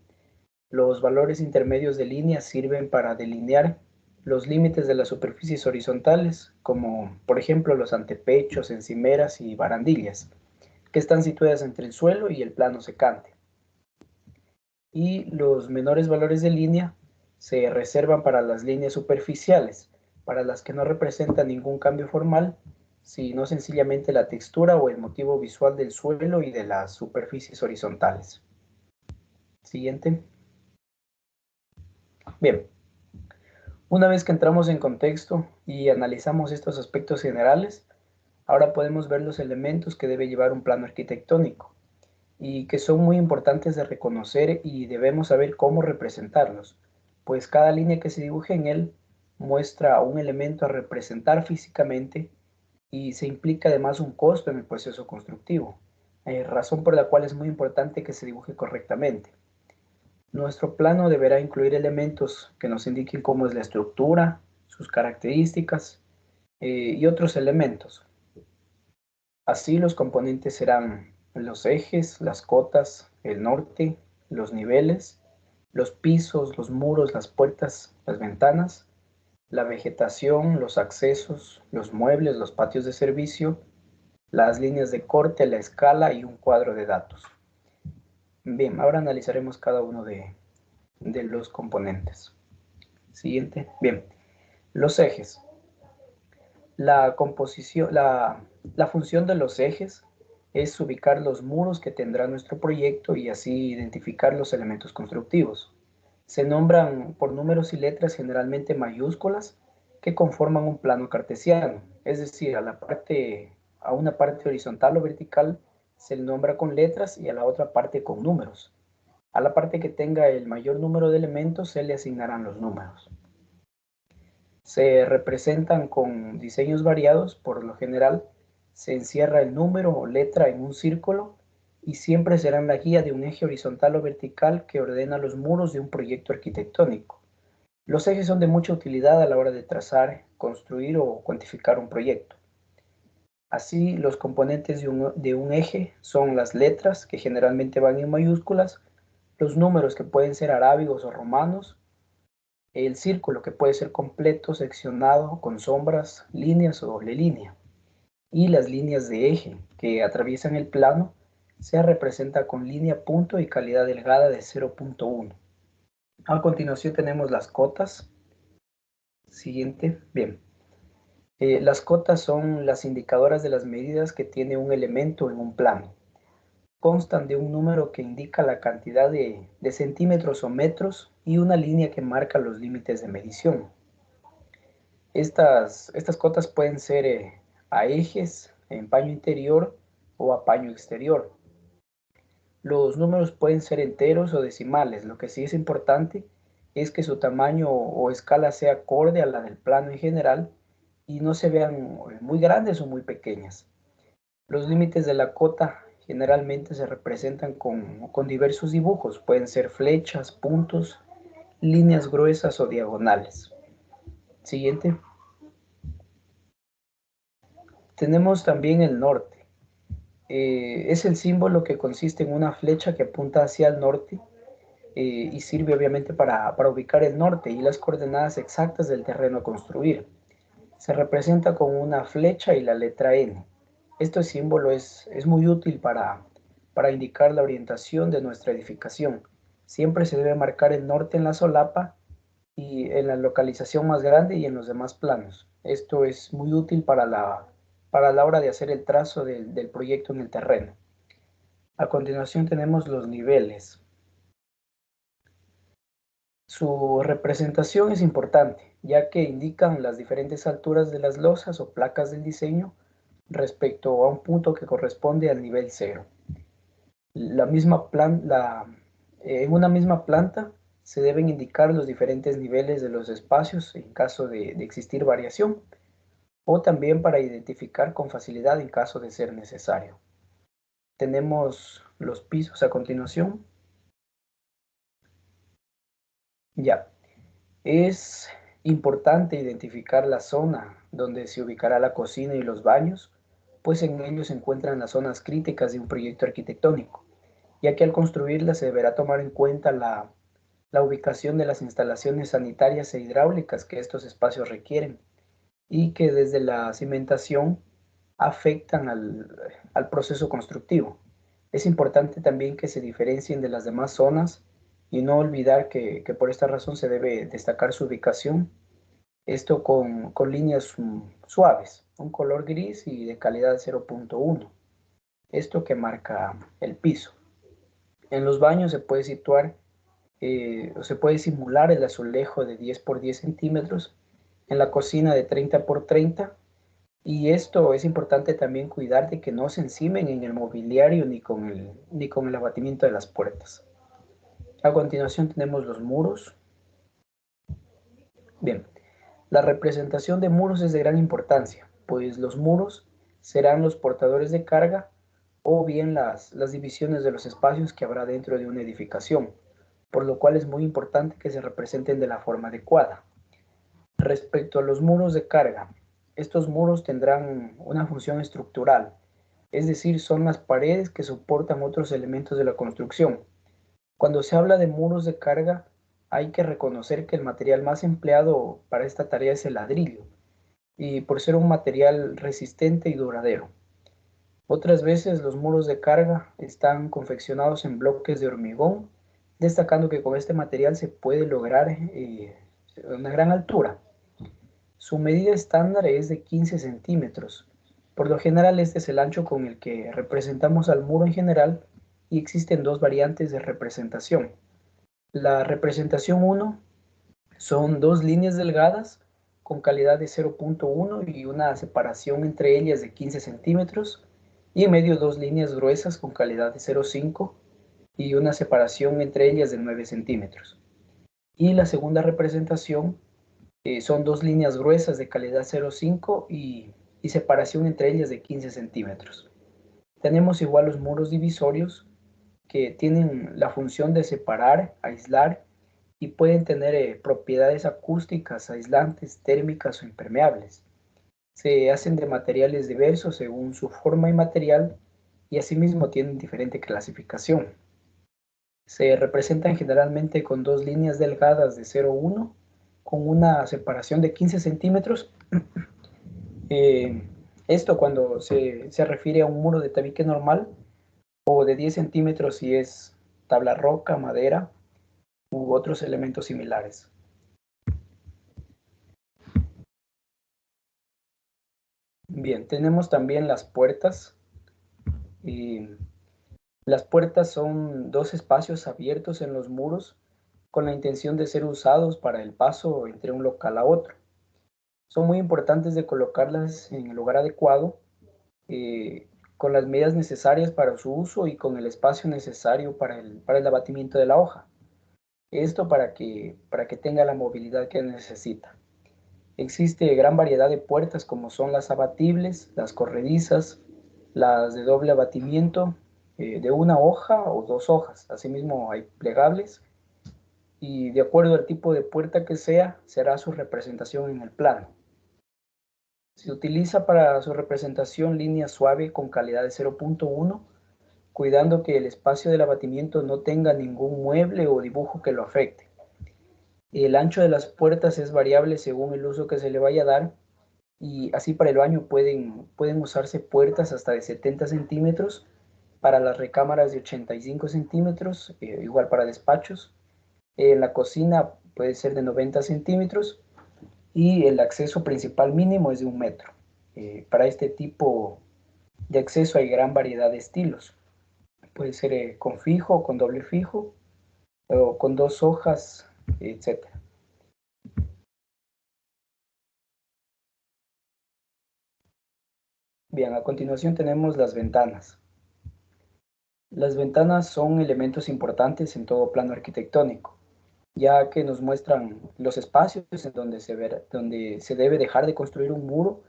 [SPEAKER 9] Los valores intermedios de línea sirven para delinear los límites de las superficies horizontales, como por ejemplo los antepechos, encimeras y barandillas, que están situadas entre el suelo y el plano secante. Y los menores valores de línea se reservan para las líneas superficiales, para las que no representan ningún cambio formal, sino sencillamente la textura o el motivo visual del suelo y de las superficies horizontales. Siguiente. Bien, una vez que entramos en contexto y analizamos estos aspectos generales, ahora podemos ver los elementos que debe llevar un plano arquitectónico y que son muy importantes de reconocer y debemos saber cómo representarlos, pues cada línea que se dibuje en él muestra un elemento a representar físicamente y se implica además un costo en el proceso constructivo, razón por la cual es muy importante que se dibuje correctamente. Nuestro plano deberá incluir elementos que nos indiquen cómo es la estructura, sus características y otros elementos. Así los componentes serán los ejes, las cotas, el norte, los niveles, los pisos, los muros, las puertas, las ventanas, la vegetación, los accesos, los muebles, los patios de servicio, las líneas de corte, la escala y un cuadro de datos. Bien, ahora analizaremos cada uno de los componentes. Siguiente. Bien, los ejes. La función de los ejes es ubicar los muros que tendrá nuestro proyecto y así identificar los elementos constructivos. Se nombran por números y letras generalmente mayúsculas que conforman un plano cartesiano, es decir, a una parte horizontal o vertical se le nombra con letras y a la otra parte con números. A la parte que tenga el mayor número de elementos se le asignarán los números. Se representan con diseños variados, por lo general se encierra el número o letra en un círculo y siempre serán la guía de un eje horizontal o vertical que ordena los muros de un proyecto arquitectónico. Los ejes son de mucha utilidad a la hora de trazar, construir o cuantificar un proyecto. Así, los componentes de un eje son las letras, que generalmente van en mayúsculas, los números, que pueden ser arábigos o romanos, el círculo, que puede ser completo, seccionado, con sombras, líneas o doble línea, y las líneas de eje, que atraviesan el plano, se representa con línea, punto y calidad delgada de 0.1. A continuación tenemos las cotas. Siguiente. Bien. Las cotas son las indicadoras de las medidas que tiene un elemento en un plano. Constan de un número que indica la cantidad de centímetros o metros y una línea que marca los límites de medición. Estas cotas pueden ser a ejes, en paño interior o a paño exterior. Los números pueden ser enteros o decimales. Lo que sí es importante es que su tamaño o escala sea acorde a la del plano en general y no se vean muy grandes o muy pequeñas. Los límites de la cota generalmente se representan con diversos dibujos. Pueden ser flechas, puntos, líneas gruesas o diagonales. Siguiente. Tenemos también el norte. es el símbolo que consiste en una flecha que apunta hacia el norte y sirve obviamente para ubicar el norte y las coordenadas exactas del terreno a construir. Se representa con una flecha y la letra N. Este símbolo es muy útil para indicar la orientación de nuestra edificación. Siempre se debe marcar el norte en la solapa y en la localización más grande y en los demás planos. Esto es muy útil para la hora de hacer el trazo del proyecto en el terreno. A continuación tenemos los niveles. Su representación es importante, ya que indican las diferentes alturas de las losas o placas del diseño respecto a un punto que corresponde al nivel 0. En una misma planta se deben indicar los diferentes niveles de los espacios en caso de existir variación, o también para identificar con facilidad en caso de ser necesario. Tenemos los pisos a continuación. Ya, es importante identificar la zona donde se ubicará la cocina y los baños, pues en ellos se encuentran las zonas críticas de un proyecto arquitectónico, ya que al construirla se deberá tomar en cuenta la ubicación de las instalaciones sanitarias e hidráulicas que estos espacios requieren y que desde la cimentación afectan al proceso constructivo. Es importante también que se diferencien de las demás zonas y no olvidar que por esta razón se debe destacar su ubicación, esto con líneas suaves, un color gris y de calidad 0.1, esto que marca el piso. En los baños se puede situar se puede simular el azulejo de 10 por 10 centímetros, en la cocina de 30 por 30, y esto es importante también cuidar de que no se encimen en el mobiliario ni con el abatimiento de las puertas. A continuación tenemos los muros. Bien, la representación de muros es de gran importancia, pues los muros serán los portadores de carga o bien las divisiones de los espacios que habrá dentro de una edificación, por lo cual es muy importante que se representen de la forma adecuada. Respecto a los muros de carga, estos muros tendrán una función estructural, es decir, son las paredes que soportan otros elementos de la construcción. Cuando se habla de muros de carga, hay que reconocer que el material más empleado para esta tarea es el ladrillo, y por ser un material resistente y duradero. Otras veces los muros de carga están confeccionados en bloques de hormigón, destacando que con este material se puede lograr una gran altura. Su medida estándar es de 15 centímetros. Por lo general este es el ancho con el que representamos al muro en general y existen dos variantes de representación. La representación 1 son dos líneas delgadas con calidad de 0.1 y una separación entre ellas de 15 centímetros y en medio dos líneas gruesas con calidad de 0.5 y una separación entre ellas de 9 centímetros. Y la segunda representación son dos líneas gruesas de calidad 0.5 y separación entre ellas de 15 centímetros. Tenemos igual los muros divisorios que tienen la función de separar, aislar y pueden tener propiedades acústicas, aislantes, térmicas o impermeables. Se hacen de materiales diversos según su forma y material y asimismo tienen diferente clasificación. Se representan generalmente con dos líneas delgadas de 0.1 con una separación de 15 centímetros. Esto cuando se refiere a un muro de tabique normal o de 10 centímetros si es tabla roca, madera u otros elementos similares. Bien, tenemos también las puertas. Las puertas son dos espacios abiertos en los muros con la intención de ser usados para el paso entre un local a otro. Son muy importantes de colocarlas en el lugar adecuado, con las medidas necesarias para su uso y con el espacio necesario para el abatimiento de la hoja. Esto para que tenga la movilidad que necesita. Existe gran variedad de puertas como son las abatibles, las corredizas, las de doble abatimiento, de una hoja o dos hojas. Asimismo hay plegables y de acuerdo al tipo de puerta que sea, será su representación en el plano. Se utiliza para su representación línea suave con calidad de 0.1, cuidando que el espacio del abatimiento no tenga ningún mueble o dibujo que lo afecte. El ancho de las puertas es variable según el uso que se le vaya a dar, y así para el baño pueden usarse puertas hasta de 70 centímetros, para las recámaras de 85 centímetros, igual para despachos. En la cocina puede ser de 90 centímetros y el acceso principal mínimo es de 1 metro. Para este tipo de acceso hay gran variedad de estilos. Puede ser con fijo, con doble fijo, o con 2 hojas, etc. Bien, a continuación tenemos las ventanas. Las ventanas son elementos importantes en todo plano arquitectónico, ya que nos muestran los espacios en donde se debe dejar de construir un muro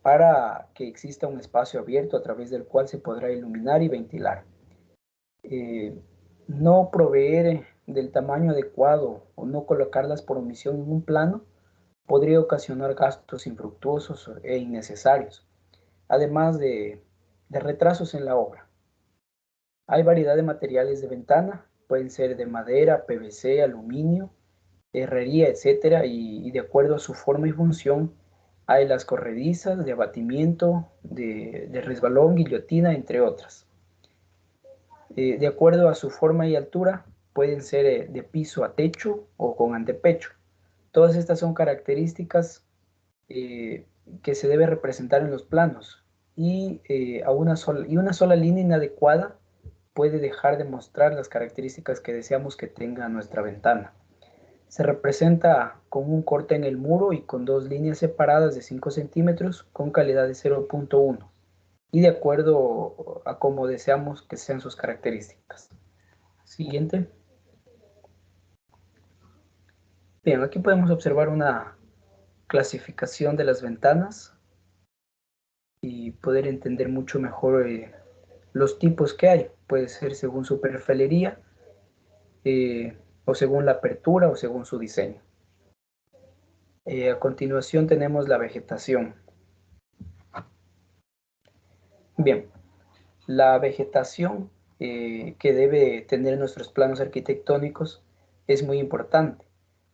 [SPEAKER 9] para que exista un espacio abierto a través del cual se podrá iluminar y ventilar. No proveer del tamaño adecuado o no colocarlas por omisión en un plano podría ocasionar gastos infructuosos e innecesarios, además de retrasos en la obra. Hay variedad de materiales de ventana, pueden ser de madera, PVC, aluminio, herrería, etc. Y de acuerdo a su forma y función, hay las corredizas, de abatimiento, de resbalón, guillotina, entre otras. De acuerdo a su forma y altura, pueden ser de piso a techo o con antepecho. Todas estas son características que se debe representar en los planos, y una sola línea inadecuada puede dejar de mostrar las características que deseamos que tenga nuestra ventana. Se representa con un corte en el muro y con 2 líneas separadas de 5 centímetros con calidad de 0.1 y de acuerdo a cómo deseamos que sean sus características. Siguiente. Bien, aquí podemos observar una clasificación de las ventanas y poder entender mucho mejor los tipos que hay. Puede ser según su perfilería, o según la apertura o según su diseño. A continuación tenemos la vegetación. Bien, la vegetación que debe tener nuestros planos arquitectónicos es muy importante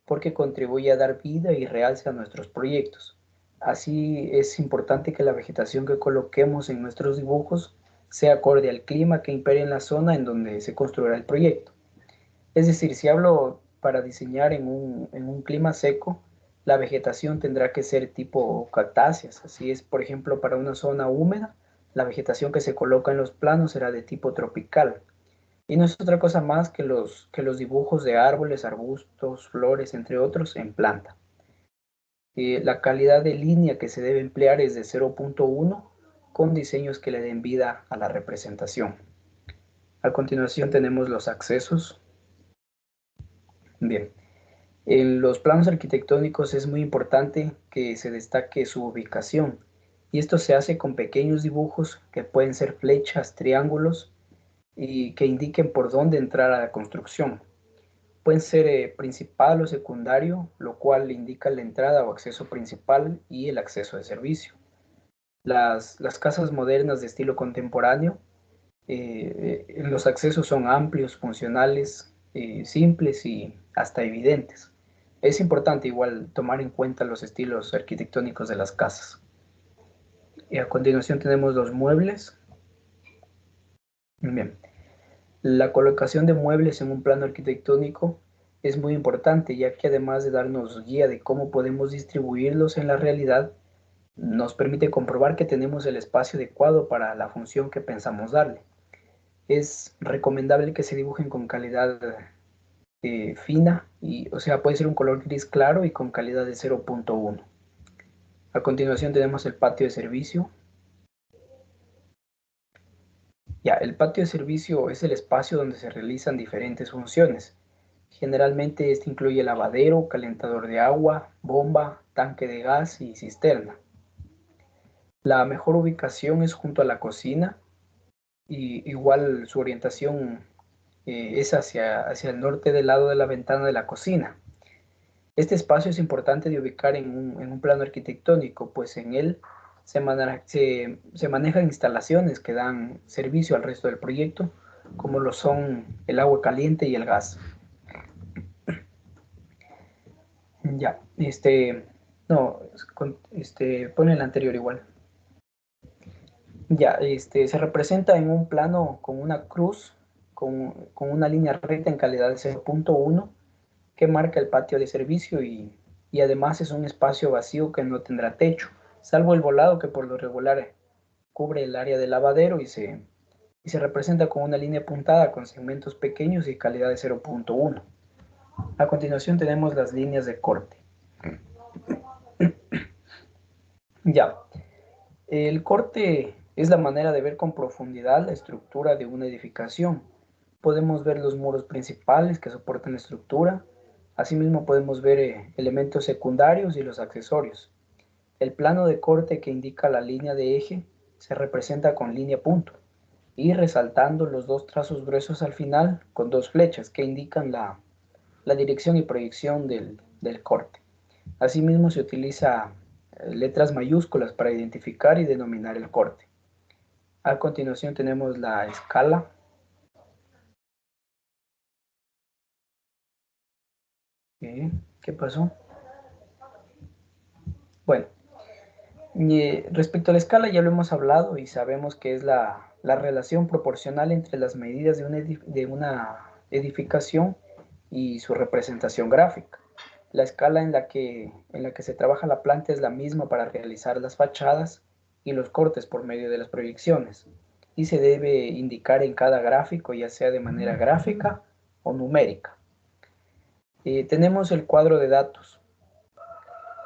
[SPEAKER 9] porque contribuye a dar vida y realce a nuestros proyectos. Así es importante que la vegetación que coloquemos en nuestros dibujos sea acorde al clima que impere en la zona en donde se construirá el proyecto. Es decir, si hablo para diseñar en un clima seco, la vegetación tendrá que ser tipo cactáceas. Así es, por ejemplo, para una zona húmeda, la vegetación que se coloca en los planos será de tipo tropical. Y no es otra cosa más que los dibujos de árboles, arbustos, flores, entre otros, en planta. La calidad de línea que se debe emplear es de 0.1 con diseños que le den vida a la representación. A continuación tenemos los accesos. Bien, en los planos arquitectónicos es muy importante que se destaque su ubicación, y esto se hace con pequeños dibujos que pueden ser flechas, triángulos, y que indiquen por dónde entrar a la construcción. Pueden ser principal o secundario, lo cual indica la entrada o acceso principal y el acceso de servicio. Las casas modernas de estilo contemporáneo, los accesos son amplios, funcionales, simples y hasta evidentes. Es importante igual tomar en cuenta los estilos arquitectónicos de las casas. Y a continuación tenemos los muebles. Bien, la colocación de muebles en un plano arquitectónico es muy importante, ya que además de darnos guía de cómo podemos distribuirlos en la realidad, nos permite comprobar que tenemos el espacio adecuado para la función que pensamos darle. Es recomendable que se dibujen con calidad fina, o sea, puede ser un color gris claro y con calidad de 0.1. A continuación tenemos el patio de servicio. Ya, el patio de servicio es el espacio donde se realizan diferentes funciones. Generalmente este incluye lavadero, calentador de agua, bomba, tanque de gas y cisterna. La mejor ubicación es junto a la cocina, y igual su orientación es hacia el norte del lado de la ventana de la cocina. Este espacio es importante de ubicar en un plano arquitectónico, pues en él se manejan instalaciones que dan servicio al resto del proyecto, como lo son el agua caliente y el gas. Ya, pone el anterior igual. Ya, se representa en un plano con una cruz, con una línea recta en calidad de 0.1 que marca el patio de servicio y además es un espacio vacío que no tendrá techo, salvo el volado que por lo regular cubre el área del lavadero y se representa con una línea puntada con segmentos pequeños y calidad de 0.1. A continuación tenemos las líneas de corte. Ya, el corte es la manera de ver con profundidad la estructura de una edificación. Podemos ver los muros principales que soportan la estructura. Asimismo podemos ver elementos secundarios y los accesorios. El plano de corte que indica la línea de eje se representa con línea punto y resaltando los dos trazos gruesos al final con dos flechas que indican la dirección y proyección del corte. Asimismo se utiliza letras mayúsculas para identificar y denominar el corte. A continuación tenemos la escala. ¿Qué pasó? Bueno, respecto a la escala ya lo hemos hablado y sabemos que es la relación proporcional entre las medidas de una edificación y su representación gráfica. La escala en la que se trabaja la planta es la misma para realizar las fachadas y los cortes por medio de las proyecciones y se debe indicar en cada gráfico, ya sea de manera gráfica o numérica. Tenemos el cuadro de datos.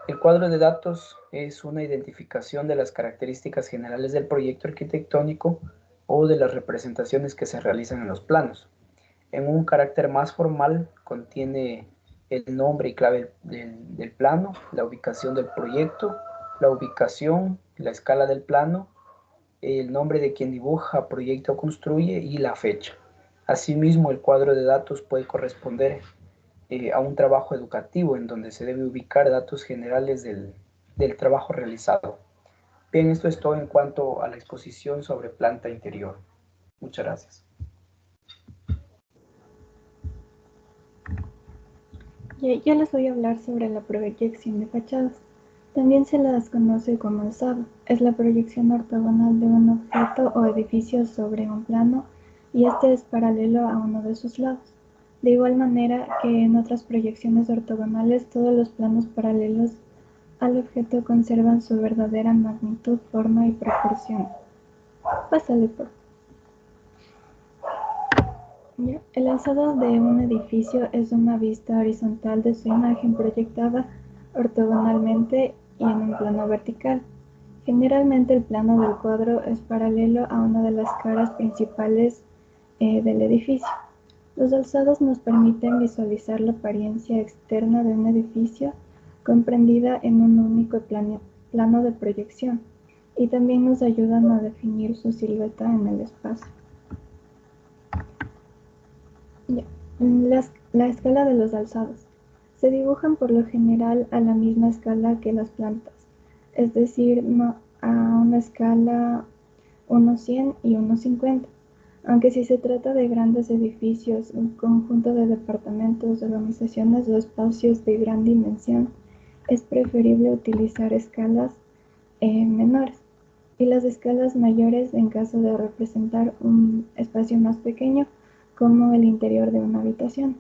[SPEAKER 9] El cuadro de datos es una identificación de las características generales del proyecto arquitectónico o de las representaciones que se realizan en los planos. En un carácter más formal contiene el nombre y clave del plano, la ubicación del proyecto, la ubicación, la escala del plano, el nombre de quien dibuja, proyecta o construye y la fecha. Asimismo, el cuadro de datos puede corresponder a un trabajo educativo en donde se debe ubicar datos generales del trabajo realizado. Bien, esto es todo en cuanto a la exposición sobre planta interior. Muchas gracias.
[SPEAKER 11] Yo les voy a hablar sobre la proyección de fachadas. También se las conoce como alzado. Es la proyección ortogonal de un objeto o edificio sobre un plano y este es paralelo a uno de sus lados. De igual manera que en otras proyecciones ortogonales, todos los planos paralelos al objeto conservan su verdadera magnitud, forma y proporción. Pásale por. El alzado de un edificio es una vista horizontal de su imagen proyectada ortogonalmente y en un plano vertical. Generalmente el plano del cuadro es paralelo a una de las caras principales del edificio. Los alzados nos permiten visualizar la apariencia externa de un edificio comprendida en un único plano de proyección y también nos ayudan a definir su silueta en el espacio. La escala de los alzados. Se dibujan por lo general a la misma escala que las plantas, es decir, a una escala 1:100 y 1:50. Aunque si se trata de grandes edificios, un conjunto de departamentos, organizaciones o espacios de gran dimensión, es preferible utilizar escalas menores y las escalas mayores en caso de representar un espacio más pequeño como el interior de una habitación.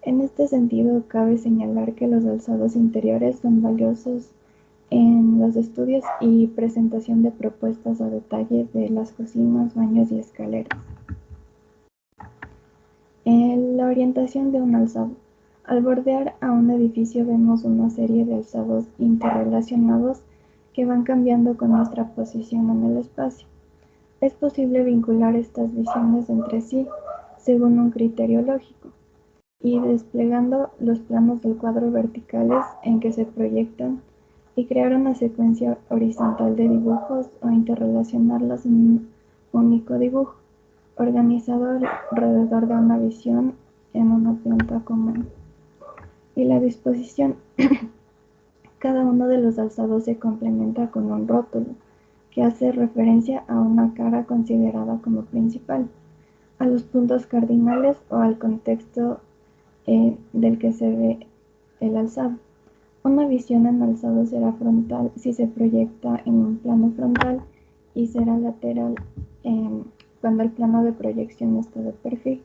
[SPEAKER 11] En este sentido, cabe señalar que los alzados interiores son valiosos en los estudios y presentación de propuestas a detalle de las cocinas, baños y escaleras. La orientación de un alzado. Al bordear a un edificio vemos una serie de alzados interrelacionados que van cambiando con nuestra posición en el espacio. Es posible vincular estas visiones entre sí según un criterio lógico y desplegando los planos del cuadro verticales en que se proyectan y crear una secuencia horizontal de dibujos o interrelacionarlas en un único dibujo, organizado alrededor de una visión en una planta común. y la disposición. Cada uno de los alzados se complementa con un rótulo, que hace referencia a una cara considerada como principal, a los puntos cardinales o al contexto del que se ve el alzado. Una visión en alzado será frontal si se proyecta en un plano frontal y será lateral cuando el plano de proyección está de perfil.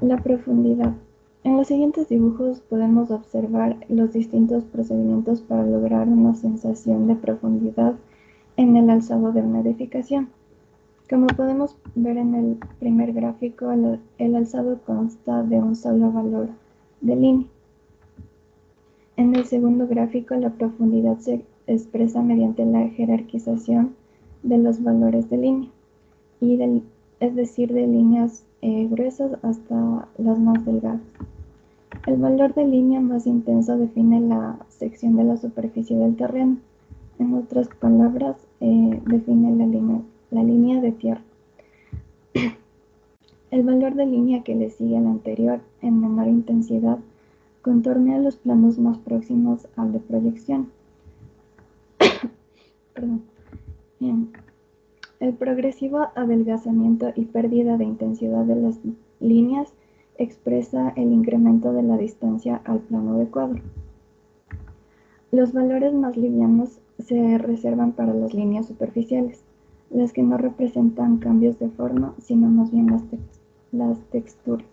[SPEAKER 11] La profundidad. En los siguientes dibujos podemos observar los distintos procedimientos para lograr una sensación de profundidad en el alzado de una edificación. Como podemos ver en el primer gráfico, el alzado consta de un solo valor de línea. En el segundo gráfico, la profundidad se expresa mediante la jerarquización de los valores de línea, es decir, de líneas gruesas hasta las más delgadas. El valor de línea más intenso define la sección de la superficie del terreno. En otras palabras, define la línea de tierra. El valor de línea que le sigue al anterior, en menor intensidad, contornea los planos más próximos al de proyección. Perdón. Bien. El progresivo adelgazamiento y pérdida de intensidad de las líneas expresa el incremento de la distancia al plano de cuadro. Los valores más livianos se reservan para las líneas superficiales, las que no representan cambios de forma, sino más bien las texturas.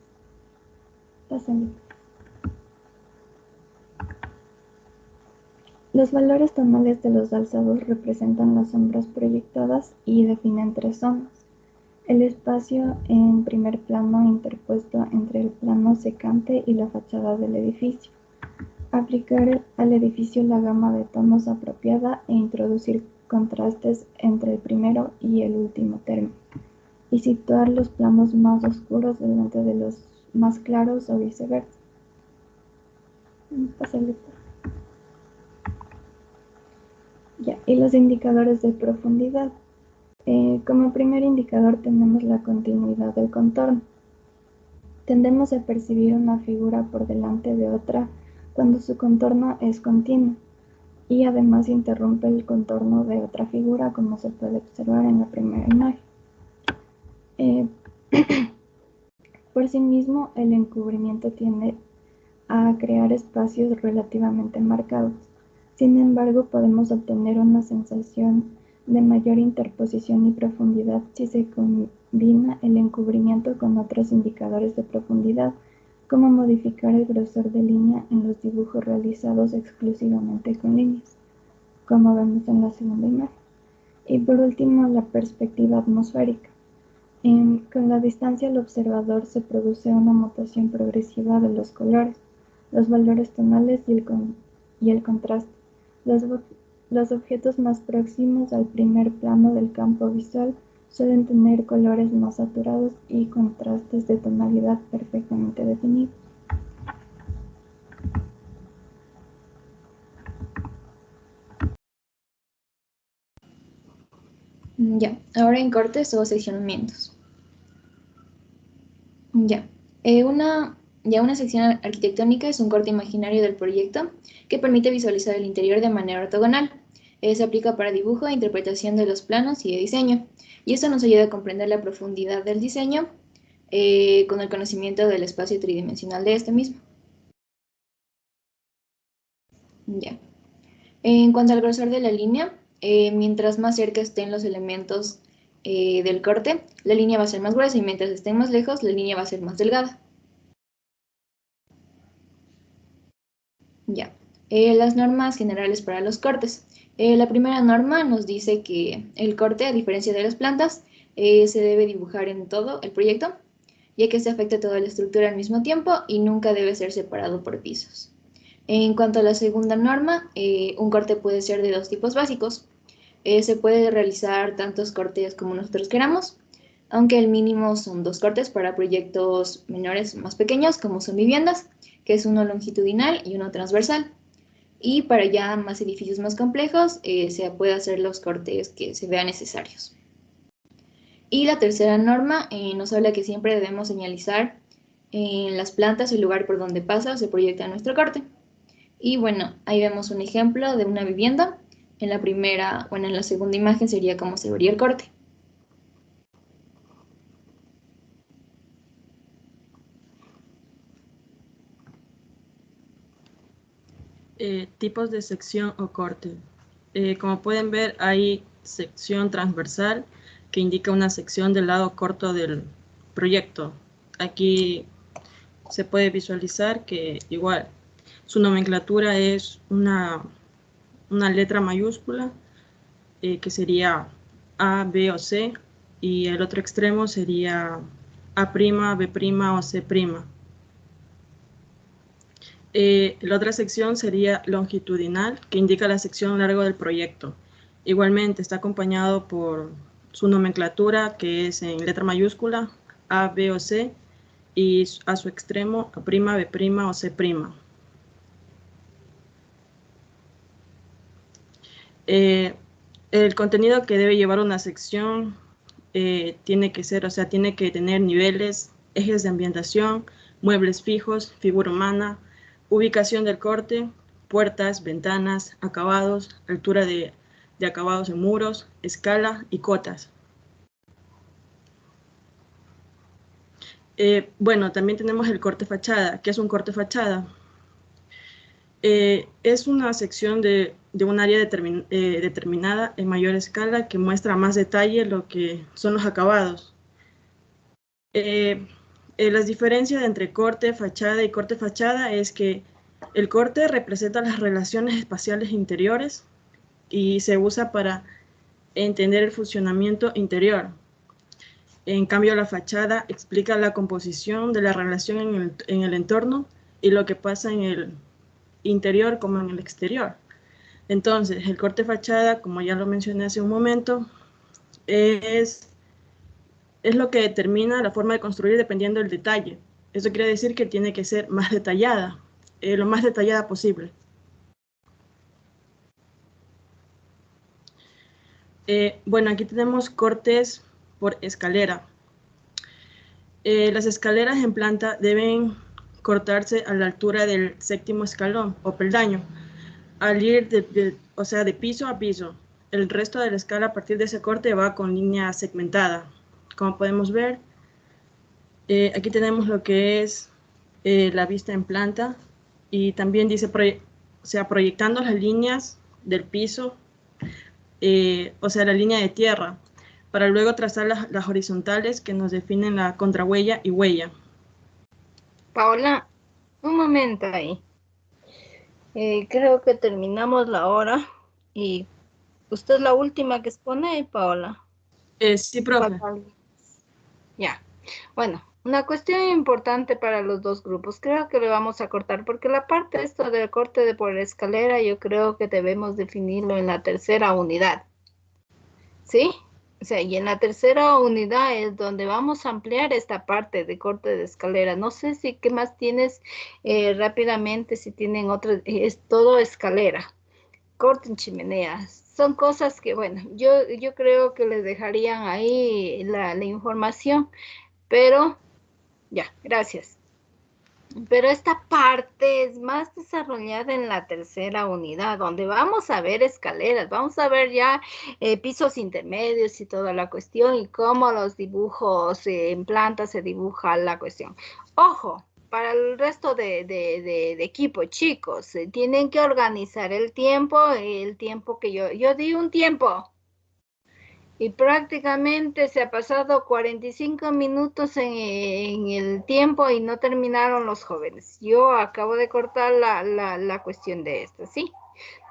[SPEAKER 11] Los valores tonales de los alzados representan las sombras proyectadas y definen tres zonas. El espacio en primer plano interpuesto entre el plano secante y la fachada del edificio. Aplicar al edificio la gama de tonos apropiada e introducir contrastes entre el primero y el último término. Y situar los planos más oscuros delante de los más claros o viceversa. Ya, y los indicadores de profundidad. Como primer indicador tenemos la continuidad del contorno. Tendemos a percibir una figura por delante de otra cuando su contorno es continuo y además interrumpe el contorno de otra figura, como se puede observar en la primera imagen. Por sí mismo, el encubrimiento tiende a crear espacios relativamente marcados. Sin embargo, podemos obtener una sensación de mayor interposición y profundidad si se combina el encubrimiento con otros indicadores de profundidad, como modificar el grosor de línea en los dibujos realizados exclusivamente con líneas, como vemos en la segunda imagen. Y por último, la perspectiva atmosférica. Con la distancia al observador se produce una mutación progresiva de los colores, los valores tonales y el contraste. Los objetos más próximos al primer plano del campo visual suelen tener colores más saturados y contrastes de tonalidad perfectamente definidos.
[SPEAKER 8] Ya, ahora en cortes o seccionamientos. Ya, una sección arquitectónica es un corte imaginario del proyecto que permite visualizar el interior de manera ortogonal. Se aplica para dibujo e interpretación de los planos y de diseño. Y esto nos ayuda a comprender la profundidad del diseño con el conocimiento del espacio tridimensional de este mismo. Ya. En cuanto al grosor de la línea, mientras más cerca estén los elementos del corte, la línea va a ser más gruesa y mientras estén más lejos, la línea va a ser más delgada. Ya. Las normas generales para los cortes. La primera norma nos dice que el corte, a diferencia de las plantas, se debe dibujar en todo el proyecto, ya que se afecta toda la estructura al mismo tiempo y nunca debe ser separado por pisos. En cuanto a la segunda norma, un corte puede ser de dos tipos básicos. Se puede realizar tantos cortes como nosotros queramos, aunque el mínimo son 2 cortes para proyectos menores más pequeños, como son viviendas, que es uno longitudinal y uno transversal. Y para ya más edificios más complejos, se puede hacer los cortes que se vean necesarios. Y la tercera norma nos habla que siempre debemos señalizar En las plantas, el lugar por donde pasa, se proyecta nuestro corte. Y bueno, ahí vemos un ejemplo de una vivienda. En la primera, bueno, en la segunda imagen sería cómo se vería el corte.
[SPEAKER 12] Tipos de sección o corte. Como pueden ver, hay sección transversal que indica una sección del lado corto del proyecto. Aquí se puede visualizar que igual su nomenclatura es una letra mayúscula que sería A, B o C, y el otro extremo sería A', B' o C'. La otra sección sería longitudinal, que indica la sección a lo largo del proyecto. Igualmente está acompañado por su nomenclatura, que es en letra mayúscula, A, B o C, y a su extremo A', B' o C'. El contenido que debe llevar una sección tiene que ser, tiene que tener niveles, ejes de ambientación, muebles fijos, figura humana, ubicación del corte, puertas, ventanas, acabados, altura de acabados en muros, escala y cotas. Bueno, también tenemos el corte fachada. ¿Qué es un corte fachada? Es una sección de un área determinada en mayor escala que muestra más detalle lo que son los acabados. Las diferencias entre corte, fachada y corte fachada es que el corte representa las relaciones espaciales interiores y se usa para entender el funcionamiento interior. En cambio, la fachada explica la composición de la relación en el entorno y lo que pasa en el interior como en el exterior. Entonces, el corte fachada, como ya lo mencioné hace un momento, es lo que determina la forma de construir dependiendo del detalle. Eso quiere decir que tiene que ser más detallada, lo más detallada posible. Bueno, aquí tenemos cortes por escalera. Las escaleras en planta deben cortarse a la altura del séptimo escalón o peldaño, al ir de piso a piso. El resto de la escala a partir de ese corte va con línea segmentada. Como podemos ver, aquí tenemos lo que es la vista en planta y también dice, proyectando las líneas del piso, la línea de tierra, para luego trazar las horizontales que nos definen la contrahuella y huella.
[SPEAKER 2] Paola, un momento ahí. Creo que terminamos la hora y usted es la última que expone, Paola.
[SPEAKER 12] Sí, profe.
[SPEAKER 2] Ya. Bueno, una cuestión importante para los dos grupos. Creo que le vamos a cortar porque la parte esto del corte por la escalera yo creo que debemos definirlo en la tercera unidad. ¿Sí? O sea, y en la tercera unidad es donde vamos a ampliar esta parte de corte de escalera. No sé si qué más tienes rápidamente, si tienen otra, es todo escalera, corte en chimeneas. Son cosas que, bueno, yo creo que les dejarían ahí la información, pero ya, gracias. Pero esta parte es más desarrollada en la tercera unidad, donde vamos a ver escaleras, vamos a ver ya pisos intermedios y toda la cuestión y cómo los dibujos en planta se dibuja la cuestión. Ojo, para el resto de equipo, chicos, tienen que organizar el tiempo que yo di un tiempo. Y prácticamente se ha pasado 45 minutos en el tiempo y no terminaron los jóvenes. Yo acabo de cortar la cuestión de esto, ¿sí?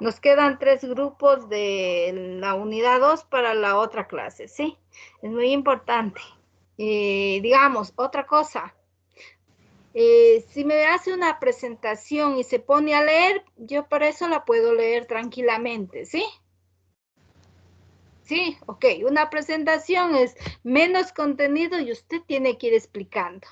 [SPEAKER 2] Nos quedan 3 grupos de la unidad 2 para la otra clase, ¿sí? Es muy importante. Digamos, otra cosa. Si me hace una presentación y se pone a leer, yo para eso la puedo leer tranquilamente, ¿sí? Sí, ok. Una presentación es menos contenido y usted tiene que ir explicando.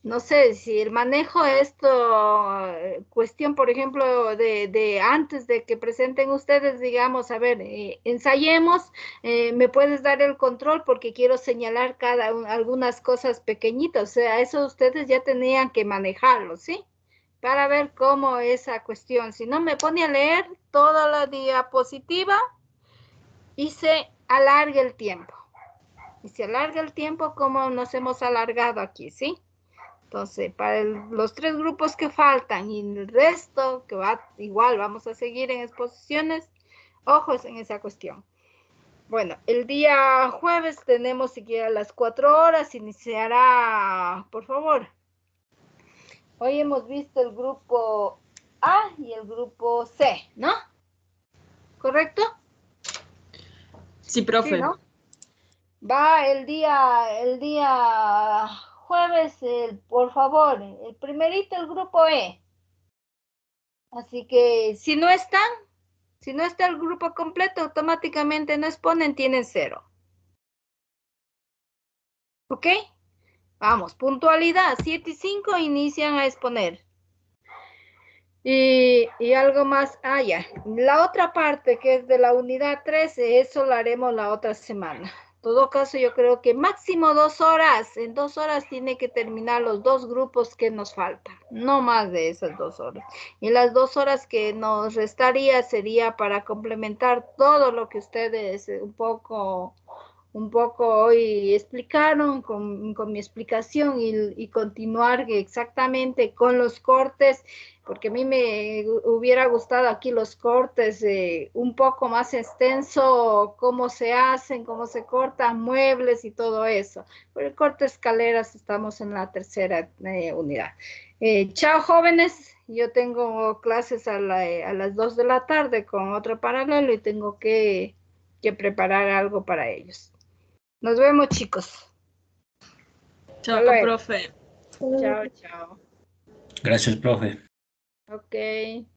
[SPEAKER 2] no sé, si el manejo esto, cuestión, por ejemplo, de antes de que presenten ustedes, digamos, a ver, ensayemos, me puedes dar el control porque quiero señalar algunas cosas pequeñitas, o sea, eso ustedes ya tenían que manejarlo, ¿sí? Para ver cómo esa cuestión, si no me pone a leer toda la diapositiva y se alarga el tiempo. Y se alarga el tiempo como nos hemos alargado aquí, ¿sí? Entonces, para los 3 grupos que faltan y el resto, que va igual, vamos a seguir en exposiciones, ojos en esa cuestión. Bueno, el día jueves tenemos siquiera las 4 horas, iniciará, por favor. Hoy hemos visto el grupo A y el grupo C, ¿no? ¿Correcto?
[SPEAKER 12] Sí, profe.
[SPEAKER 2] Sí, ¿no? Va el día jueves, por favor, el primerito, el grupo E. Así que si no está el grupo completo, automáticamente no exponen, tienen 0. ¿Ok? Vamos, puntualidad, 7 y 5 inician a exponer. Y algo más, ya. La otra parte que es de la unidad 13, eso lo haremos la otra semana. En todo caso, yo creo que máximo 2 horas. En 2 horas tiene que terminar los 2 grupos que nos faltan. No más de esas 2 horas. Y las 2 horas que nos restaría sería para complementar todo lo que ustedes un poco hoy explicaron con mi explicación y continuar exactamente con los cortes, porque a mí me hubiera gustado aquí los cortes un poco más extenso, cómo se hacen, cómo se cortan muebles y todo eso. Por el corte escaleras estamos en la tercera unidad. Chao, jóvenes. Yo tengo clases a las 2 de la tarde con otro paralelo y tengo que preparar algo para ellos. Nos vemos, chicos.
[SPEAKER 12] Chao, profe.
[SPEAKER 2] Chao, chao.
[SPEAKER 13] Gracias, profe.
[SPEAKER 2] Ok.